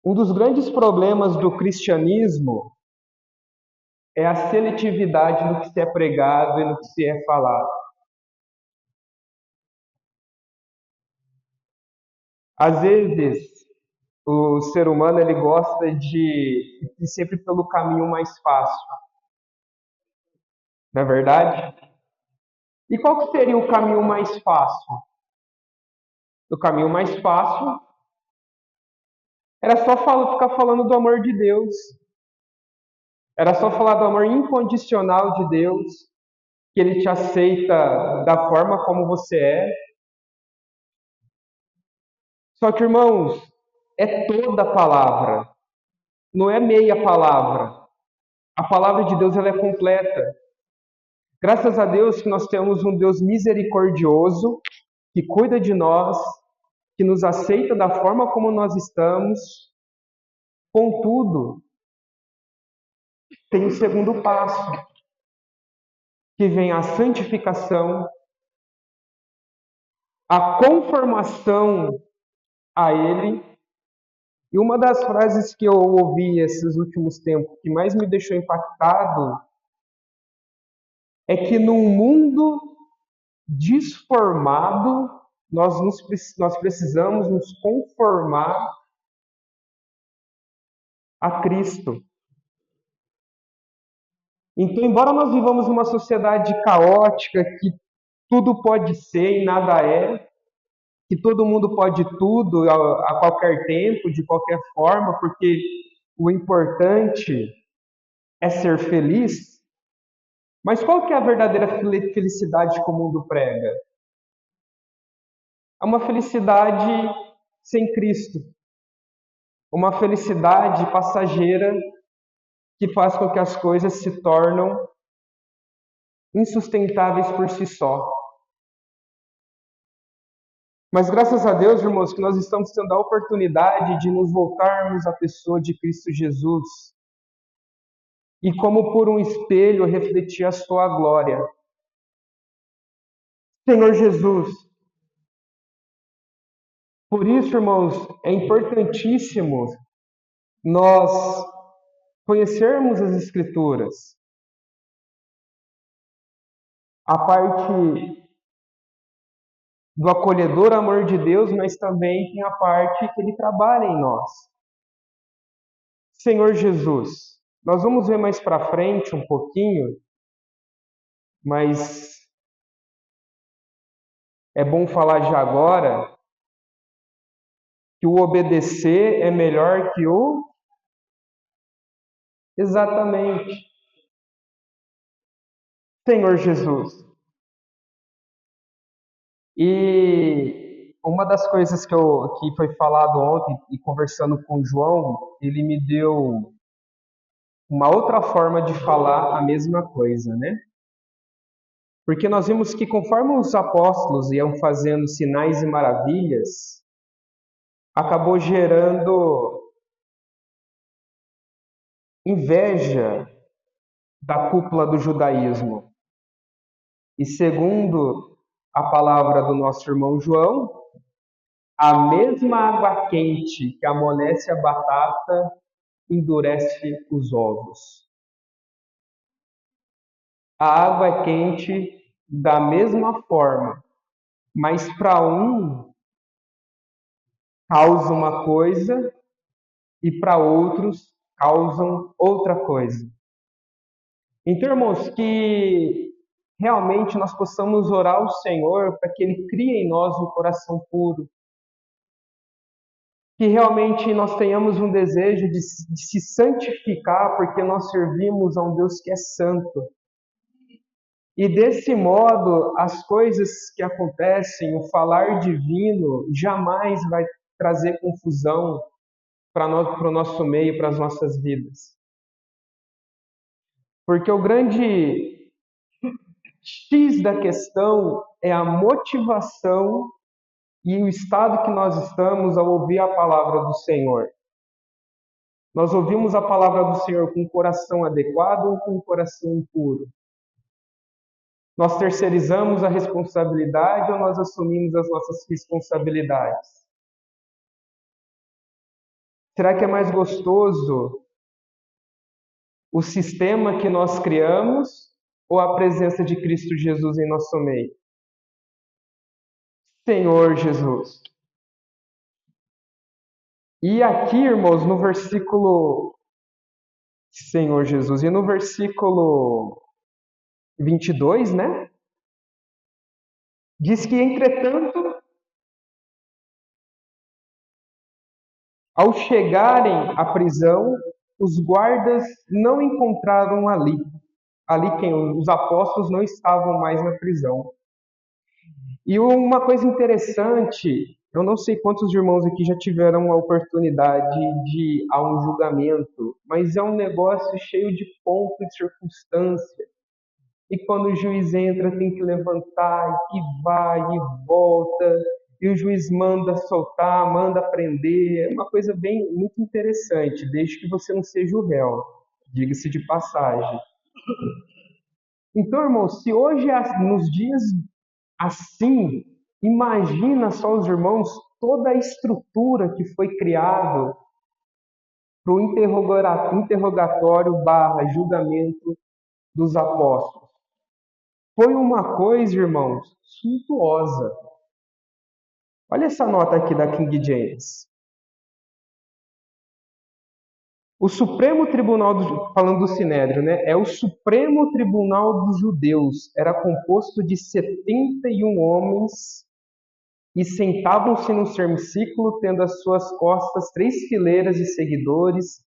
Um dos grandes problemas do cristianismo é a seletividade no que se é pregado e no que se é falado. Às vezes, o ser humano ele gosta de ir sempre pelo caminho mais fácil. Não é verdade? E qual que seria o caminho mais fácil? O caminho mais fácil era só ficar falando do amor de Deus. Era só falar do amor incondicional de Deus, que Ele te aceita da forma como você é. Só que, irmãos, é toda a palavra, não é meia palavra. A palavra de Deus ela é completa. Graças a Deus que nós temos um Deus misericordioso, que cuida de nós, que nos aceita da forma como nós estamos. Contudo, tem o segundo passo, que vem a santificação, a conformação a Ele. E uma das frases que eu ouvi esses últimos tempos que mais me deixou impactado é que num mundo desformado, nós precisamos nos conformar a Cristo. Então, embora nós vivamos numa sociedade caótica, que tudo pode ser e nada é, que todo mundo pode tudo a qualquer tempo, de qualquer forma, porque o importante é ser feliz. Mas qual que é a verdadeira felicidade que o mundo prega? É uma felicidade sem Cristo. Uma felicidade passageira que faz com que as coisas se tornam insustentáveis por si só. Mas graças a Deus, irmãos, que nós estamos tendo a oportunidade de nos voltarmos à pessoa de Cristo Jesus e, como por um espelho, refletir a sua glória. Senhor Jesus, por isso, irmãos, é importantíssimo nós conhecermos as Escrituras. A parte do acolhedor amor de Deus, mas também tem a parte que Ele trabalha em nós. Senhor Jesus, nós vamos ver mais para frente um pouquinho, mas é bom falar já agora que o obedecer é melhor que o... Exatamente. Senhor Jesus. E uma das coisas que foi falado ontem, e conversando com o João, ele me deu uma outra forma de falar a mesma coisa, né? Porque nós vimos que conforme os apóstolos iam fazendo sinais e maravilhas, acabou gerando inveja da cúpula do judaísmo. E segundo a palavra do nosso irmão João, a mesma água quente que amolece a batata endurece os ovos. a água é quente da mesma forma, mas para um causa uma coisa e para outros causam outra coisa. Então, irmãos, que realmente nós possamos orar ao Senhor para que Ele crie em nós um coração puro. Que realmente nós tenhamos um desejo de se santificar, porque nós servimos a um Deus que é santo. E desse modo, as coisas que acontecem, o falar divino, jamais vai trazer confusão para o nosso meio, para as nossas vidas. Porque o grande X da questão é a motivação e o estado que nós estamos ao ouvir a palavra do Senhor. Nós ouvimos a palavra do Senhor com o coração adequado ou com o coração impuro? Nós terceirizamos a responsabilidade ou nós assumimos as nossas responsabilidades? Será que é mais gostoso o sistema que nós criamos ou a presença de Cristo Jesus em nosso meio? Senhor Jesus. E aqui, irmãos, no versículo Senhor Jesus, e no versículo 22, né? Diz que, entretanto, ao chegarem à prisão, os guardas não encontraram ali quem? Os apóstolos não estavam mais na prisão. E uma coisa interessante, eu não sei quantos irmãos aqui já tiveram a oportunidade de ir a um julgamento, mas é um negócio cheio de ponto e circunstância. E quando o juiz entra, tem que levantar, e vai, e volta, e o juiz manda soltar, manda prender. É uma coisa muito interessante, desde que você não seja o réu, diga-se de passagem. Então, irmãos, se hoje, nos dias assim, imagina só os irmãos, toda a estrutura que foi criada para o interrogatório / julgamento dos apóstolos. Foi uma coisa, irmãos, suntuosa. Olha essa nota aqui da King James. O Supremo Tribunal, falando do Sinédrio, né? É o Supremo Tribunal dos Judeus. Era composto de 71 homens e sentavam-se no semicírculo, tendo às suas costas 3 fileiras de seguidores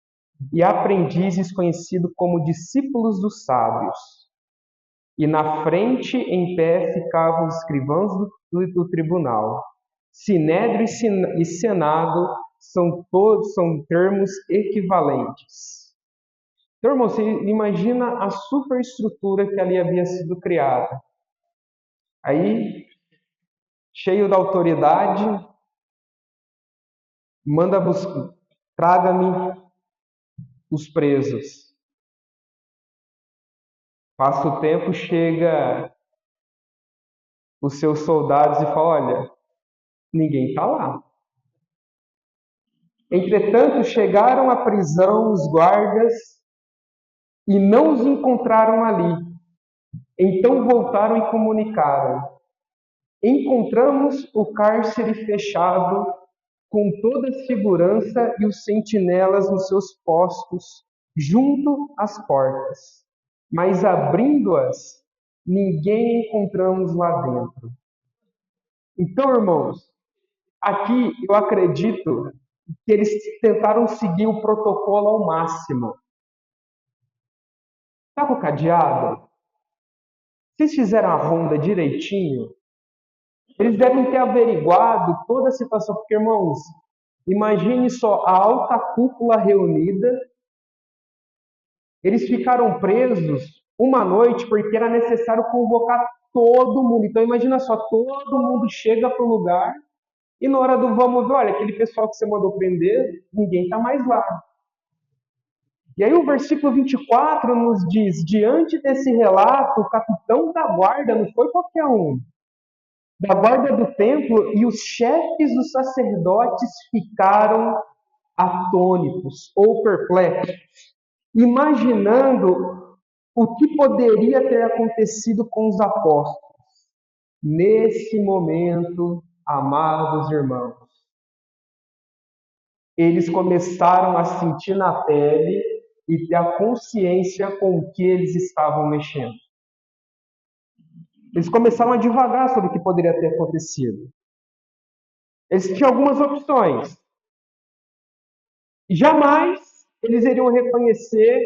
e aprendizes conhecidos como discípulos dos sábios. E na frente, em pé, ficavam os escrivãos do tribunal. Sinédrio e Senado são termos equivalentes. Então, irmão, você imagina a superestrutura que ali havia sido criada. Aí, cheio da autoridade, manda buscar, traga-me os presos. Passa o tempo, chega os seus soldados e fala, olha, ninguém está lá. Entretanto, chegaram à prisão os guardas e não os encontraram ali. Então voltaram e comunicaram. Encontramos o cárcere fechado, com toda a segurança e os sentinelas nos seus postos, junto às portas. Mas abrindo-as, ninguém encontramos lá dentro. Então, irmãos, aqui eu acredito que eles tentaram seguir o protocolo ao máximo. Está com o cadeado? Vocês fizeram a ronda direitinho? Eles devem ter averiguado toda a situação, porque, irmãos, imagine só a alta cúpula reunida. Eles ficaram presos uma noite porque era necessário convocar todo mundo. Então, imagina só, todo mundo chega para o lugar e na hora do vamos ver, olha, aquele pessoal que você mandou prender, ninguém está mais lá. E aí o versículo 24 nos diz, diante desse relato, o capitão da guarda, não foi qualquer um, da guarda do templo, e os chefes dos sacerdotes ficaram atônitos ou perplexos, imaginando o que poderia ter acontecido com os apóstolos. Nesse momento, amados irmãos, eles começaram a sentir na pele e ter a consciência com o que eles estavam mexendo. Eles começaram a divagar sobre o que poderia ter acontecido. Eles tinham algumas opções. Jamais eles iriam reconhecer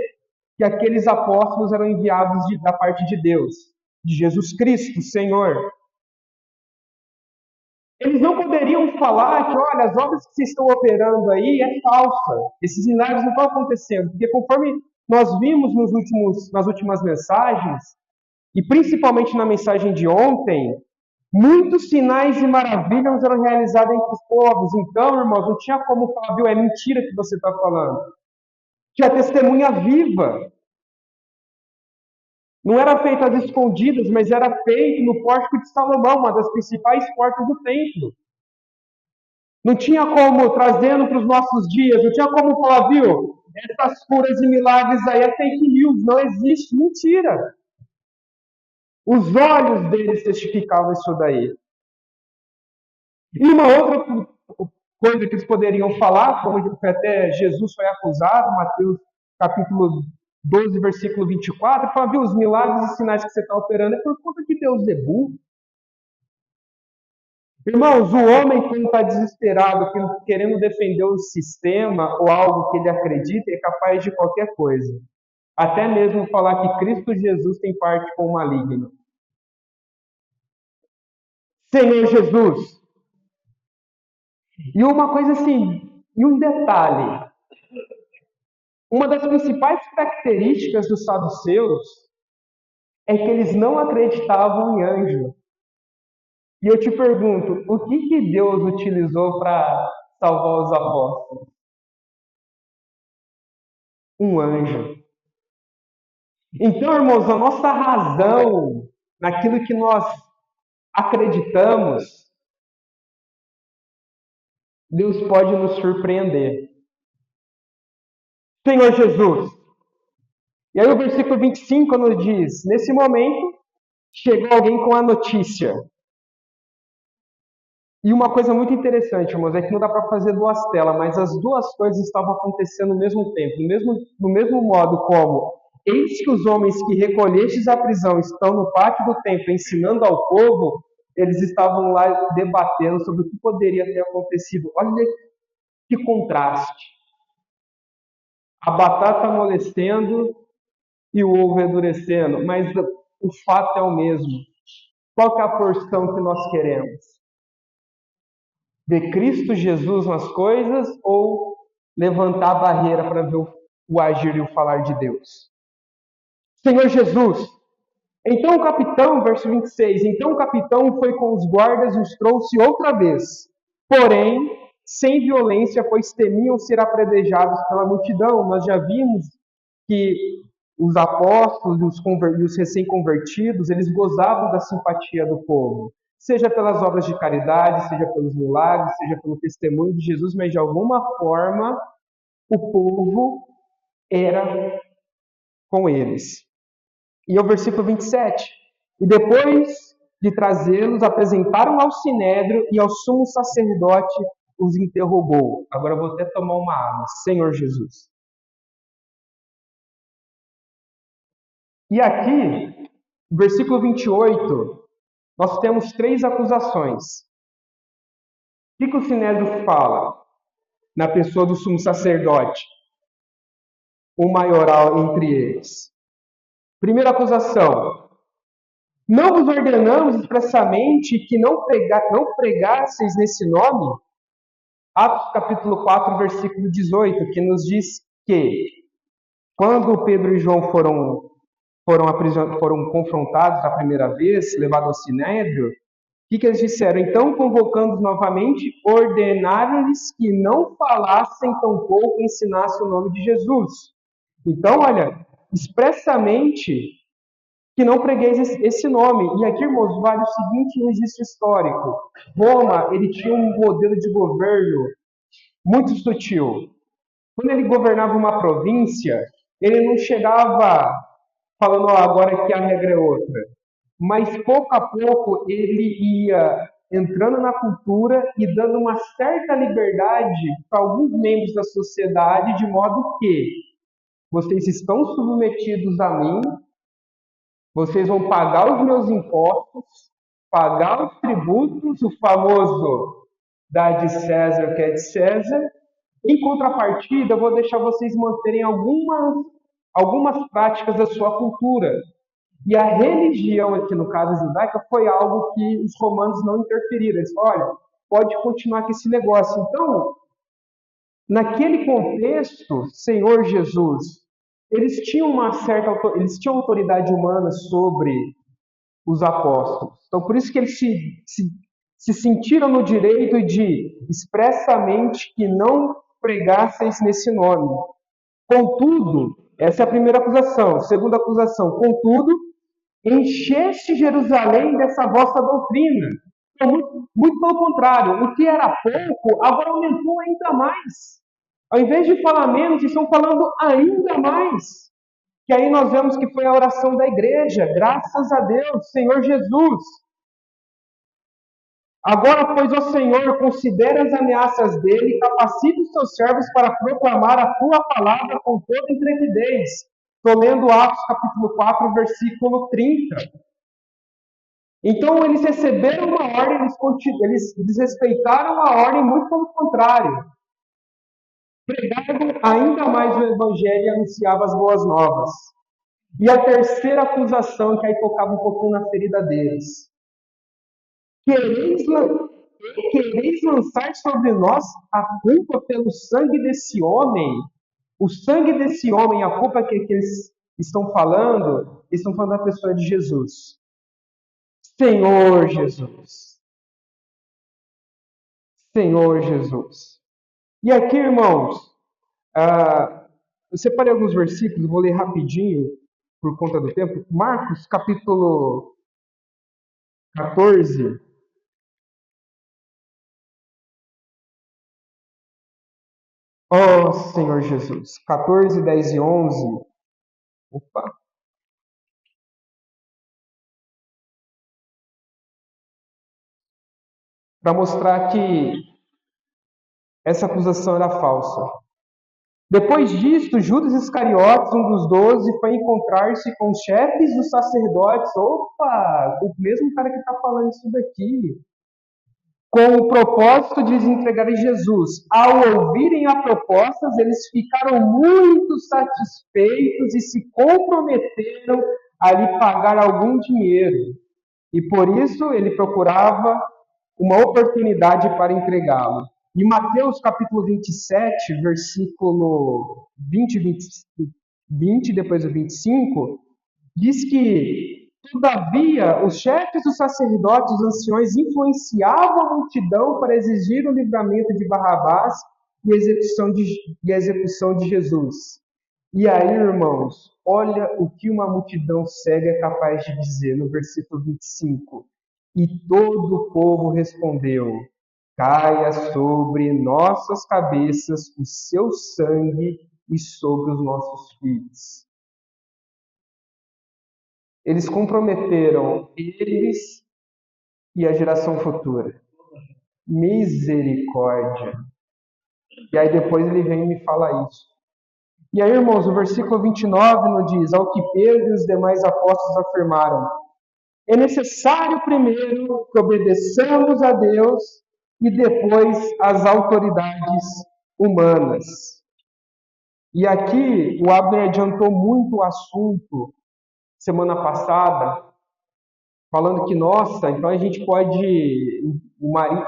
que aqueles apóstolos eram enviados da parte de Deus, de Jesus Cristo, Senhor. Eles não poderiam falar que, olha, as obras que vocês estão operando aí é falsa. Esses milagres não estão acontecendo. Porque conforme nós vimos nas últimas mensagens, e principalmente na mensagem de ontem, muitos sinais e maravilhas eram realizados entre os povos. Então, irmãos, não tinha como falar, viu, é mentira que você está falando. Tinha testemunha viva. Não era feito às escondidas, mas era feito no pórtico de Salomão, uma das principais portas do templo. Não tinha como, trazendo para os nossos dias, não tinha como falar, viu, essas curas e milagres aí é fake news, não existe, mentira. Os olhos deles testificavam isso daí. E uma outra coisa que eles poderiam falar, como até Jesus foi acusado, Mateus capítulo 12, versículo 24, fala, viu, os milagres e sinais que você está operando é por conta que Deus é burro. Irmãos, o homem, quando está desesperado, querendo defender o sistema ou algo que ele acredita, é capaz de qualquer coisa. Até mesmo falar que Cristo Jesus tem parte com o maligno. Senhor Jesus. E uma coisa assim, e um detalhe. Uma das principais características dos saduceus é que eles não acreditavam em anjo. E eu te pergunto, o que Deus utilizou para salvar os apóstolos? Um anjo. Então, irmãos, a nossa razão naquilo que nós acreditamos, Deus pode nos surpreender. Senhor Jesus. E aí o versículo 25 nos diz, nesse momento, chegou alguém com a notícia. E uma coisa muito interessante, irmãos, é que não dá para fazer duas telas, mas as duas coisas estavam acontecendo ao mesmo tempo, no mesmo modo como, eis que os homens que recolhestes à prisão estão no pátio do templo ensinando ao povo, eles estavam lá debatendo sobre o que poderia ter acontecido. Olha que contraste. A batata amolecendo e o ovo endurecendo, mas o fato é o mesmo. Qual que é a porção que nós queremos? Ver Cristo Jesus nas coisas ou levantar a barreira para ver o agir e o falar de Deus? Senhor Jesus. Então o capitão, verso 26, então o capitão foi com os guardas e os trouxe outra vez. Porém, sem violência, pois temiam ser apredrejados pela multidão. Nós já vimos que os apóstolos e os recém-convertidos, eles gozavam da simpatia do povo. Seja pelas obras de caridade, seja pelos milagres, seja pelo testemunho de Jesus, mas de alguma forma o povo era com eles. E o versículo 27. E depois de trazê-los, apresentaram ao sinédrio e ao sumo sacerdote os interrogou. Agora eu vou até tomar uma água. Senhor Jesus. E aqui, versículo 28, nós temos três acusações. O que o sinédrio fala na pessoa do sumo sacerdote? O maioral entre eles. Primeira acusação. Não vos ordenamos expressamente que não pregasseis nesse nome? Atos capítulo 4, versículo 18, que nos diz que quando Pedro e João foram confrontados a primeira vez, levados ao sinédrio, o que eles disseram? Então, convocando-os novamente, ordenaram-lhes que não falassem tampouco ensinassem o nome de Jesus. Então, olha, expressamente que não pregueis esse nome. E aqui, irmãos, vale o seguinte registro histórico. Roma, ele tinha um modelo de governo muito sutil. Quando ele governava uma província, ele não chegava falando, ó, agora que a regra é outra. Mas pouco a pouco ele ia entrando na cultura e dando uma certa liberdade para alguns membros da sociedade, de modo que vocês estão submetidos a mim, vocês vão pagar os meus impostos, pagar os tributos, o famoso dá de César o que é de César. Em contrapartida, eu vou deixar vocês manterem algumas práticas da sua cultura. E a religião aqui, no caso judaica, foi algo que os romanos não interferiram. Eles falaram, olha, pode continuar com esse negócio. Então, naquele contexto, Senhor Jesus, eles tinham autoridade humana sobre os apóstolos. Então, por isso que eles se sentiram no direito de expressamente que não pregassem nesse nome. Contudo, essa é a primeira acusação. Segunda acusação, contudo, encheste Jerusalém dessa vossa doutrina. Então, muito pelo contrário, o que era pouco, agora aumentou ainda mais. Ao invés de falar menos, estão falando ainda mais. Que aí nós vemos que foi a oração da igreja. Graças a Deus, Senhor Jesus. Agora, pois, ó Senhor, considera as ameaças dele e capacita os teus servos para proclamar a tua palavra com toda intrepidez. Estou lendo Atos capítulo 4, versículo 30. Então, eles receberam uma ordem, eles desrespeitaram a ordem, muito pelo contrário. Pregavam ainda mais o evangelho e anunciavam as boas novas. E a terceira acusação, que aí tocava um pouquinho na ferida deles. Quereis lançar sobre nós a culpa pelo sangue desse homem? O sangue desse homem, a culpa que eles estão falando da pessoa de Jesus. Senhor Jesus. Senhor Jesus. E aqui, irmãos, eu separei alguns versículos, vou ler rapidinho, por conta do tempo. Marcos, capítulo 14. Oh, Senhor Jesus. 14, 10 e 11. Opa. Para mostrar que essa acusação era falsa. Depois disto, Judas Iscariotes, um dos 12, foi encontrar-se com os chefes dos sacerdotes. Opa! O mesmo cara que está falando isso daqui. Com o propósito de lhes entregarem Jesus. Ao ouvirem a proposta, eles ficaram muito satisfeitos e se comprometeram a lhe pagar algum dinheiro. E por isso ele procurava uma oportunidade para entregá-lo. Em Mateus capítulo 27, versículo 20, depois do 25, diz que, todavia, os chefes dos sacerdotes, os anciões, influenciavam a multidão para exigir o livramento de Barrabás e a execução de Jesus. E aí, irmãos, olha o que uma multidão cega é capaz de dizer no versículo 25. E todo o povo respondeu: caia sobre nossas cabeças o seu sangue e sobre os nossos filhos. Eles comprometeram eles e a geração futura. Misericórdia. E aí depois ele vem e me fala isso. E aí, irmãos, o versículo 29 nos diz: ao que Pedro e os demais apóstolos afirmaram: é necessário primeiro que obedeçamos a Deus e depois às autoridades humanas. E aqui o Abner adiantou muito o assunto semana passada, falando que, nossa, então a gente pode,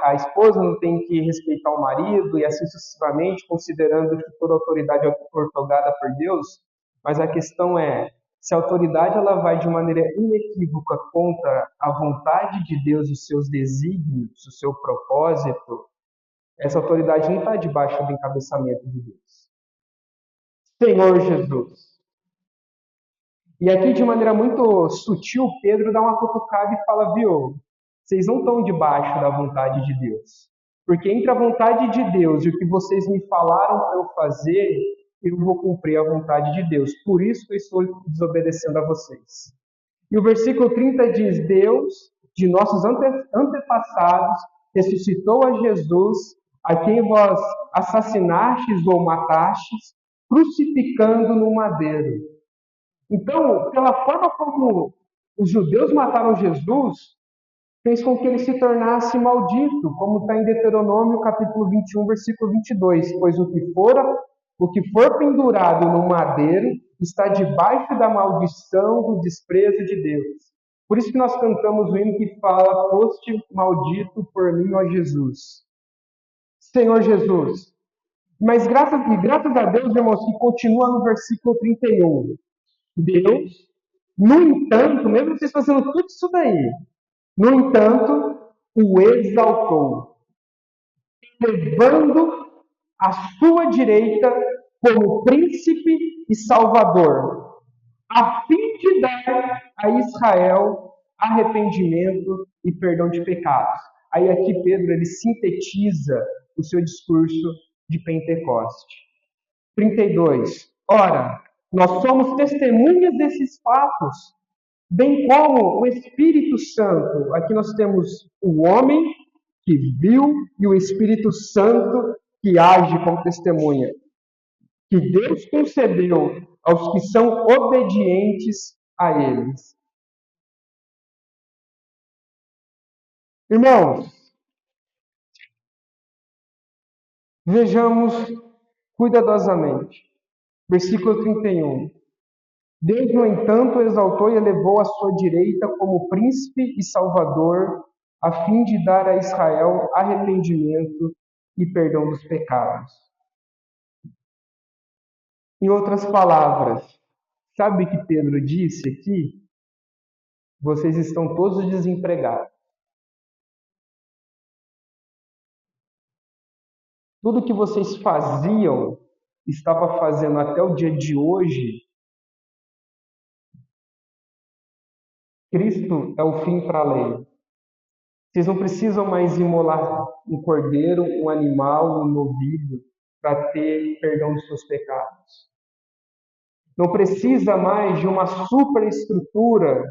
a esposa não tem que respeitar o marido e assim sucessivamente, considerando que toda autoridade é otorgada por Deus, mas a questão é, se a autoridade ela vai de maneira inequívoca contra a vontade de Deus e os seus desígnios, o seu propósito, essa autoridade não está debaixo do encabeçamento de Deus. Senhor Jesus. E aqui, de maneira muito sutil, Pedro dá uma cutucada e fala: viu, vocês não estão debaixo da vontade de Deus. Porque entre a vontade de Deus e o que vocês me falaram para eu fazer, eu vou cumprir a vontade de Deus. Por isso que eu estou desobedecendo a vocês. E o versículo 30 diz: Deus, de nossos antepassados, ressuscitou a Jesus, a quem vós assassinastes ou matastes, crucificando no madeiro. Então, pela forma como os judeus mataram Jesus, fez com que ele se tornasse maldito, como está em Deuteronômio capítulo 21, versículo 22. Pois o que for pendurado no madeiro está debaixo da maldição do desprezo de Deus. Por isso que nós cantamos o hino que fala: foste maldito por mim, ó Jesus. Senhor Jesus. Mas graças a Deus, irmãos, que continua no versículo 31. Deus, no entanto, mesmo vocês fazendo tudo isso daí, no entanto, o exaltou, levando à sua direita como príncipe e salvador, a fim de dar a Israel arrependimento e perdão de pecados. Aí aqui Pedro ele sintetiza o seu discurso de Pentecoste. 32. Ora, nós somos testemunhas desses fatos, bem como o Espírito Santo. Aqui nós temos o homem que viu e o Espírito Santo que age como testemunha, que Deus concedeu aos que são obedientes a eles. Irmãos, vejamos cuidadosamente. Versículo 31. Deus, no entanto, o exaltou e elevou à sua direita como príncipe e salvador, a fim de dar a Israel arrependimento e perdão dos pecados. Em outras palavras, sabe o que Pedro disse aqui? Vocês estão todos desempregados. Tudo que vocês faziam, estava fazendo até o dia de hoje, Cristo é o fim para a lei. Vocês não precisam mais imolar um cordeiro, um animal, um novilho, para ter perdão dos seus pecados. Não precisa mais de uma superestrutura.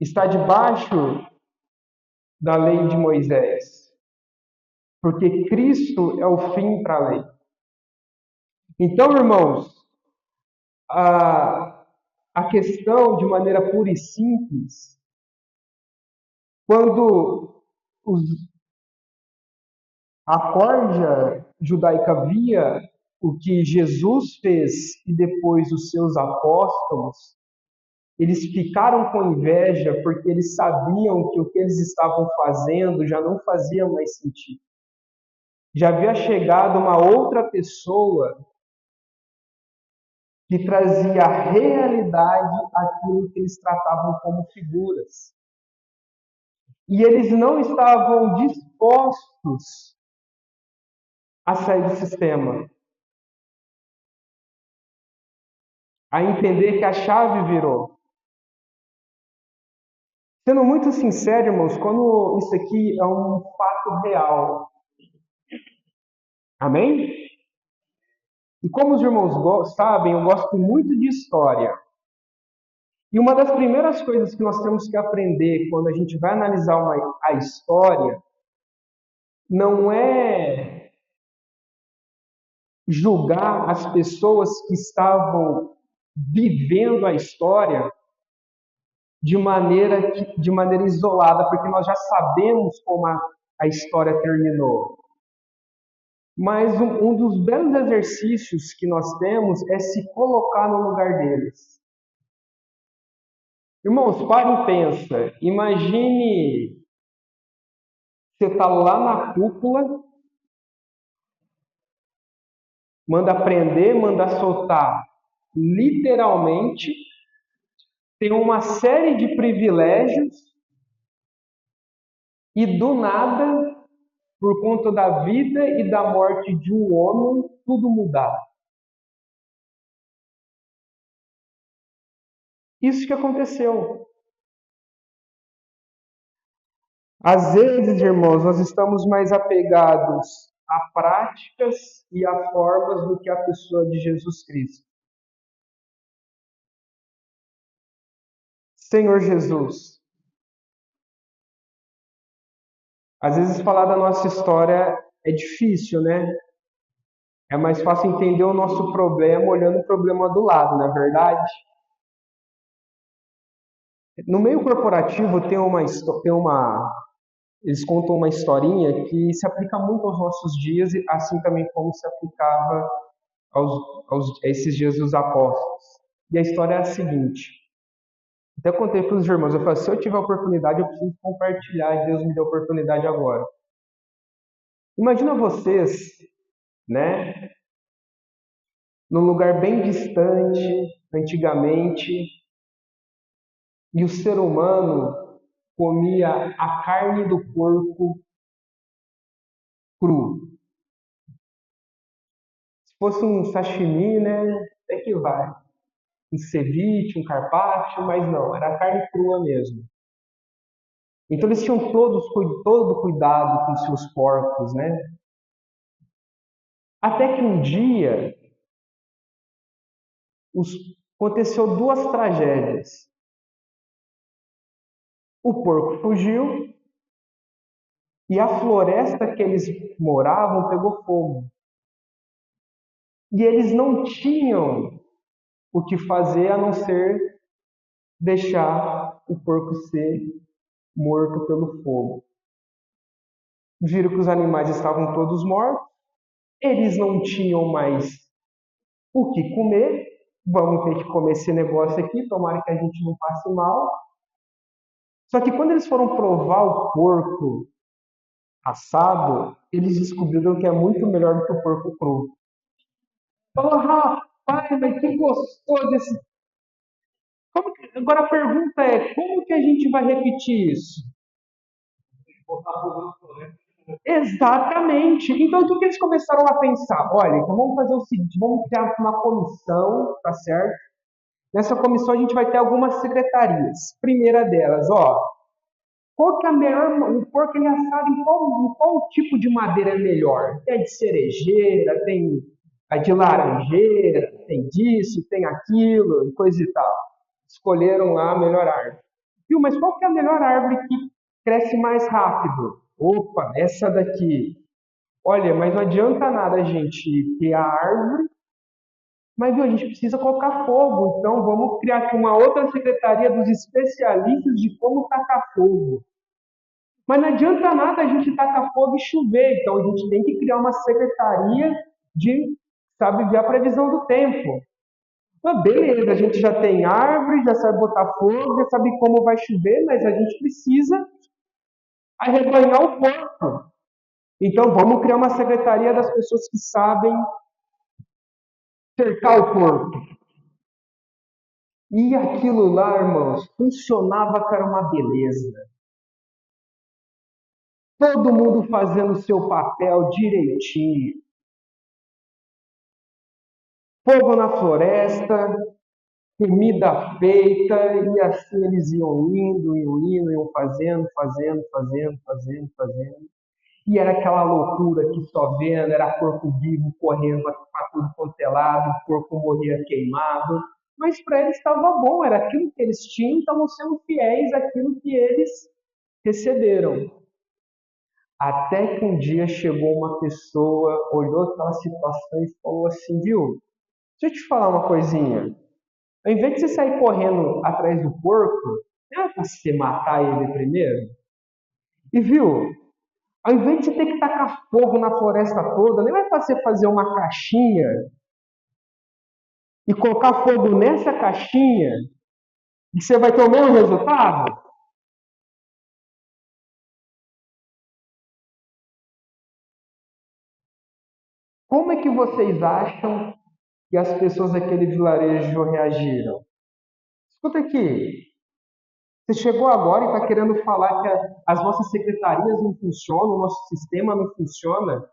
Está debaixo da lei de Moisés. Porque Cristo é o fim para a lei. Então, irmãos, a questão, de maneira pura e simples, quando a corja judaica via o que Jesus fez e depois os seus apóstolos, eles ficaram com inveja porque eles sabiam que o que eles estavam fazendo já não fazia mais sentido. Já havia chegado uma outra pessoa que trazia a realidade àquilo que eles tratavam como figuras. E eles não estavam dispostos a sair do sistema, a entender que a chave virou. Sendo muito sincero, irmãos, quando isso aqui é um fato real. Amém? E como os irmãos sabem, eu gosto muito de história. E uma das primeiras coisas que nós temos que aprender quando a gente vai analisar a história não é julgar as pessoas que estavam vivendo a história de maneira isolada, porque nós já sabemos como a história terminou. Mas um dos belos exercícios que nós temos é se colocar no lugar deles. Irmãos, pare e pensa. Imagine você está lá na cúpula, manda prender, manda soltar. Literalmente, tem uma série de privilégios e do nada, por conta da vida e da morte de um homem, tudo mudar. Isso que aconteceu. Às vezes, irmãos, nós estamos mais apegados a práticas e a formas do que a pessoa de Jesus Cristo. Senhor Jesus, às vezes falar da nossa história é difícil, né? É mais fácil entender o nosso problema olhando o problema do lado, não é verdade? No meio corporativo eles contam uma historinha que se aplica muito aos nossos dias, assim também como se aplicava a esses dias dos apóstolos. E a história é a seguinte. Até contei para os irmãos, eu falei, se eu tiver oportunidade, eu preciso compartilhar, e Deus me deu a oportunidade agora. Imagina vocês, né, num lugar bem distante, antigamente, e o ser humano comia a carne do porco cru. Se fosse um sashimi, né, até que vai. Um ceviche, um carpaccio, mas não, era carne crua mesmo. Então eles tinham todo cuidado com seus porcos, né? Até que um dia aconteceu duas tragédias. O porco fugiu e a floresta que eles moravam pegou fogo. E eles não tinham o que fazer a não ser deixar o porco ser morto pelo fogo. Viram que os animais estavam todos mortos, eles não tinham mais o que comer, vamos ter que comer esse negócio aqui, tomara que a gente não passe mal. Só que quando eles foram provar o porco assado, eles descobriram que é muito melhor do que o porco cru. Falaram, rapaz, mas que gostoso esse. Agora a pergunta é, como que a gente vai repetir isso? Exatamente. Então, o que eles começaram a pensar? Olha, então vamos fazer o seguinte, vamos criar uma comissão, tá certo? Nessa comissão a gente vai ter algumas secretarias. Primeira delas, qual que é a melhor, o porco ele assado em qual tipo de madeira é melhor? Tem a de cerejeira, tem a de laranjeira, tem disso, tem aquilo, coisa e tal. Escolheram lá a melhor árvore. Viu, mas qual que é a melhor árvore que cresce mais rápido? Opa, essa daqui. Olha, mas não adianta nada a gente ter a árvore, mas viu, a gente precisa colocar fogo. Então vamos criar aqui uma outra secretaria dos especialistas de como tacar fogo. Mas não adianta nada a gente tacar fogo e chover. Então a gente tem que criar uma secretaria de, sabe, ver a previsão do tempo. Mas beleza, a gente já tem árvore, já sabe botar fogo, já sabe como vai chover, mas a gente precisa arrebanhar o porco. Então vamos criar uma secretaria das pessoas que sabem cercar o porco. E aquilo lá, irmãos, funcionava que era uma beleza. Todo mundo fazendo o seu papel direitinho. Fogo na floresta, comida feita, e assim eles iam iam fazendo. E era aquela loucura que só vendo, era porco vivo correndo para tudo quanto é lado, o porco morria queimado. Mas para eles estava bom, era aquilo que eles tinham, estavam sendo fiéis àquilo que eles receberam. Até que um dia chegou uma pessoa, olhou aquela situação e falou assim, viu, deixa eu te falar uma coisinha. Ao invés de você sair correndo atrás do porco, não é para você matar ele primeiro? E viu, ao invés de você ter que tacar fogo na floresta toda, nem vai você fazer uma caixinha e colocar fogo nessa caixinha e você vai ter o mesmo resultado? Como é que vocês acham que as pessoas daquele vilarejo reagiram? Escuta aqui, você chegou agora e está querendo falar que as nossas secretarias não funcionam, o nosso sistema não funciona?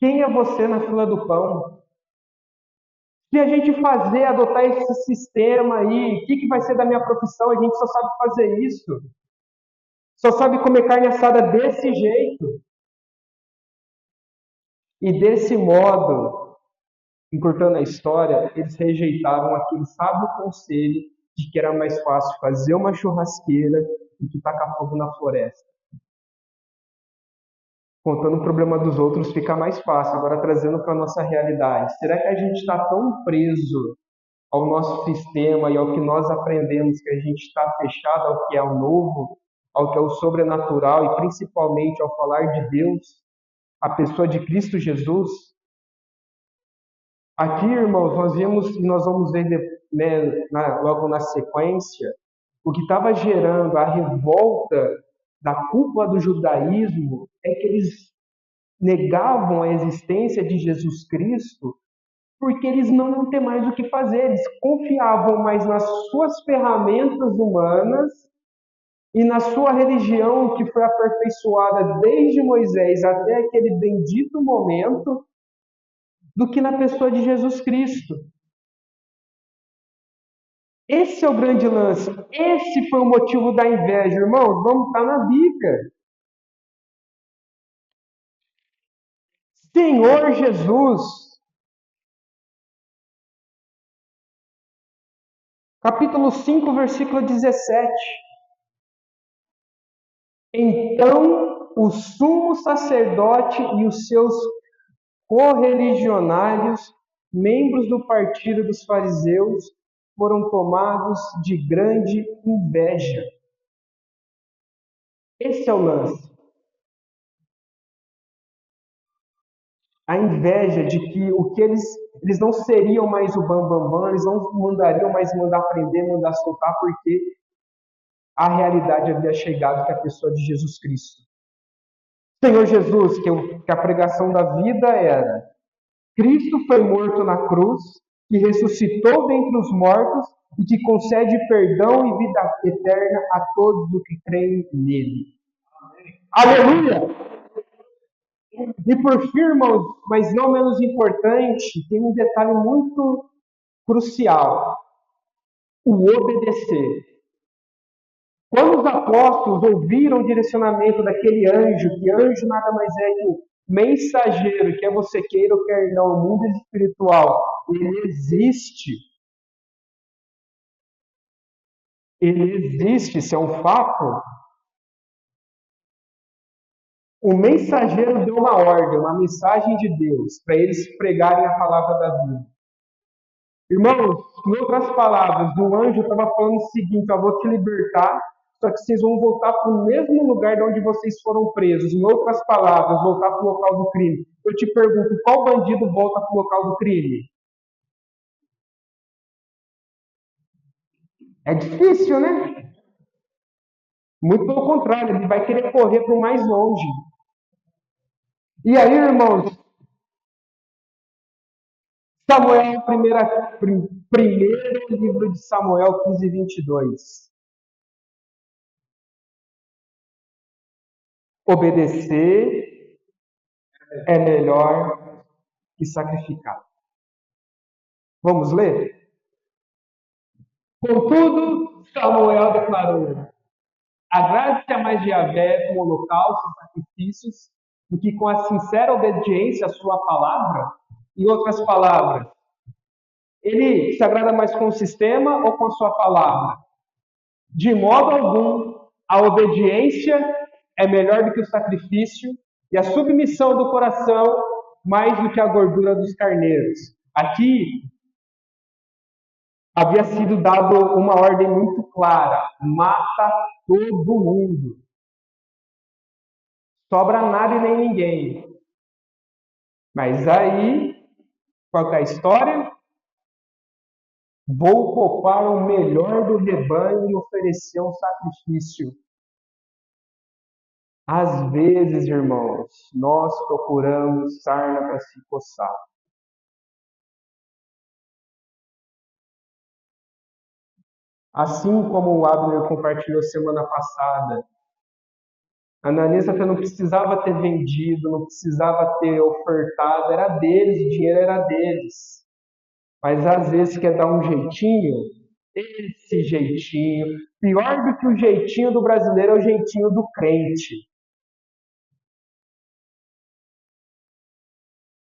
Quem é você na fila do pão? Se a gente adotar esse sistema aí, o que vai ser da minha profissão? A gente só sabe fazer isso. Só sabe comer carne assada desse jeito. E desse modo, encurtando a história, eles rejeitaram aquele sábio conselho de que era mais fácil fazer uma churrasqueira do que tacar fogo na floresta. Contando o problema dos outros fica mais fácil. Agora, trazendo para a nossa realidade. Será que a gente está tão preso ao nosso sistema e ao que nós aprendemos que a gente está fechado ao que é o novo, ao que é o sobrenatural e principalmente ao falar de Deus, a pessoa de Cristo Jesus? Aqui, irmãos, nós vamos ver, né, logo na sequência, o que estava gerando a revolta da cúpula do judaísmo é que eles negavam a existência de Jesus Cristo porque eles não iam ter mais o que fazer. Eles confiavam mais nas suas ferramentas humanas e na sua religião que foi aperfeiçoada desde Moisés até aquele bendito momento, do que na pessoa de Jesus Cristo. Esse é o grande lance. Esse foi o motivo da inveja, irmãos. Vamos estar na Bíblia. Senhor Jesus, capítulo 5, versículo 17. Então o sumo sacerdote e os seus correligionários, membros do partido dos fariseus, foram tomados de grande inveja. Esse é o lance. A inveja de que o que eles não seriam mais o bambambam, eles não mandariam mais mandar prender, mandar soltar, porque a realidade havia chegado, que é a pessoa de Jesus Cristo. Senhor Jesus, que a pregação da vida era: Cristo foi morto na cruz, que ressuscitou dentre os mortos e que concede perdão e vida eterna a todos os que creem nele. Aleluia! E por fim, irmãos, mas não menos importante, tem um detalhe muito crucial: o obedecer. Quando os apóstolos ouviram o direcionamento daquele anjo, que anjo nada mais é que o mensageiro, quer você queira ou quer não, o mundo espiritual, ele existe. Ele existe, isso é um fato. O mensageiro deu uma ordem, uma mensagem de Deus, para eles pregarem a palavra da vida. Irmãos, em outras palavras, o anjo estava falando o seguinte: eu vou te libertar, só que vocês vão voltar para o mesmo lugar de onde vocês foram presos. Em outras palavras, voltar para o local do crime. Eu te pergunto, qual bandido volta para o local do crime? É difícil, né? Muito pelo contrário, ele vai querer correr para o mais longe. E aí, irmãos, Samuel, primeiro livro de Samuel 15, 22. Obedecer é melhor que sacrificar. Vamos ler? Contudo, Samuel declarou: agrade-se a mais de Yahvé com holocaustos e sacrifícios do que com a sincera obediência à sua palavra. Em outras palavras, ele se agrada mais com o sistema ou com a sua palavra? De modo algum, a obediência é melhor do que o sacrifício e a submissão do coração mais do que a gordura dos carneiros. Aqui havia sido dado uma ordem muito clara: mata todo mundo. Sobra nada e nem ninguém. Mas aí, qual é a história? Vou poupar o melhor do rebanho e oferecer um sacrifício. Às vezes, irmãos, nós procuramos sarna para se coçar. Assim como o Abner compartilhou semana passada, Ananias não precisava ter vendido, não precisava ter ofertado, era deles, o dinheiro era deles. Mas às vezes quer dar um jeitinho, esse jeitinho, pior do que o jeitinho do brasileiro é o jeitinho do crente.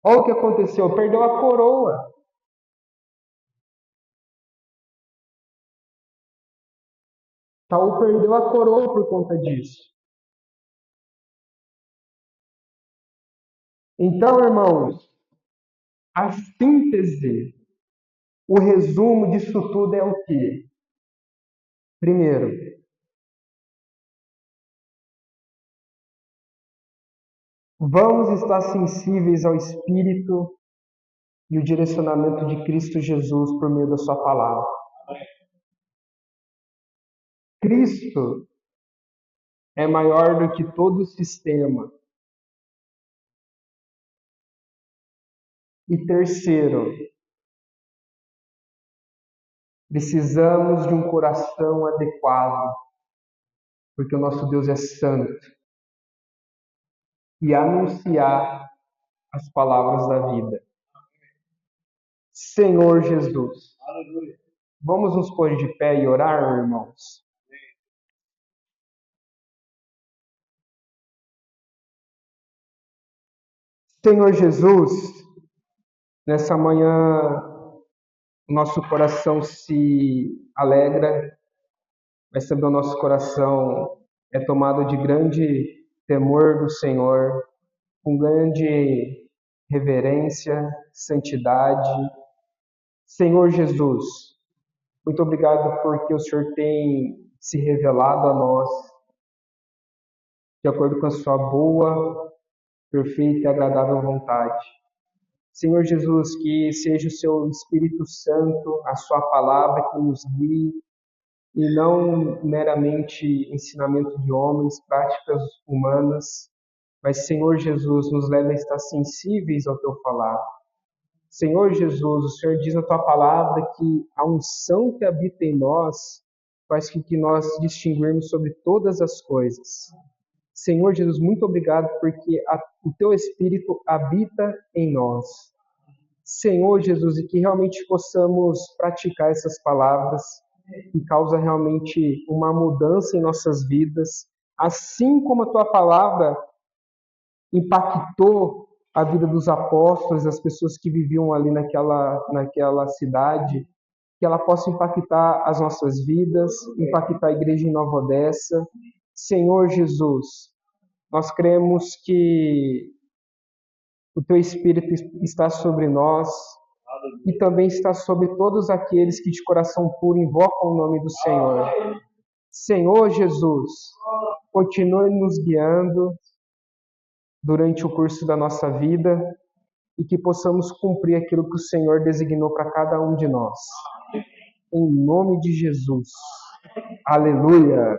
Olha o que aconteceu, perdeu a coroa. Saul perdeu a coroa por conta disso. Então, irmãos, a síntese, o resumo disso tudo é o quê? Primeiro, vamos estar sensíveis ao Espírito e o direcionamento de Cristo Jesus por meio da sua palavra. Cristo é maior do que todo o sistema. E terceiro, precisamos de um coração adequado, porque o nosso Deus é santo, e anunciar as palavras da vida. Senhor Jesus. Vamos nos pôr de pé e orar, irmãos? Senhor Jesus, nessa manhã, nosso coração se alegra, mas também o nosso coração é tomado de grande temor do Senhor, com grande reverência, santidade. Senhor Jesus, muito obrigado porque o Senhor tem se revelado a nós, de acordo com a sua boa, perfeita e agradável vontade. Senhor Jesus, que seja o seu Espírito Santo, a sua palavra que nos guie, e não meramente ensinamento de homens, práticas humanas, mas, Senhor Jesus, nos leve a estar sensíveis ao teu falar. Senhor Jesus, o Senhor diz na tua palavra que a unção que habita em nós faz com que nós distinguirmos sobre todas as coisas. Senhor Jesus, muito obrigado porque o teu Espírito habita em nós. Senhor Jesus, e que realmente possamos praticar essas palavras que causa realmente uma mudança em nossas vidas, assim como a tua palavra impactou a vida dos apóstolos, das pessoas que viviam ali naquela cidade, que ela possa impactar as nossas vidas, impactar a igreja em Nova Odessa. Senhor Jesus, nós cremos que o teu Espírito está sobre nós e também está sobre todos aqueles que de coração puro invocam o nome do Senhor. Senhor Jesus, continue nos guiando durante o curso da nossa vida e que possamos cumprir aquilo que o Senhor designou para cada um de nós. Em nome de Jesus. Aleluia.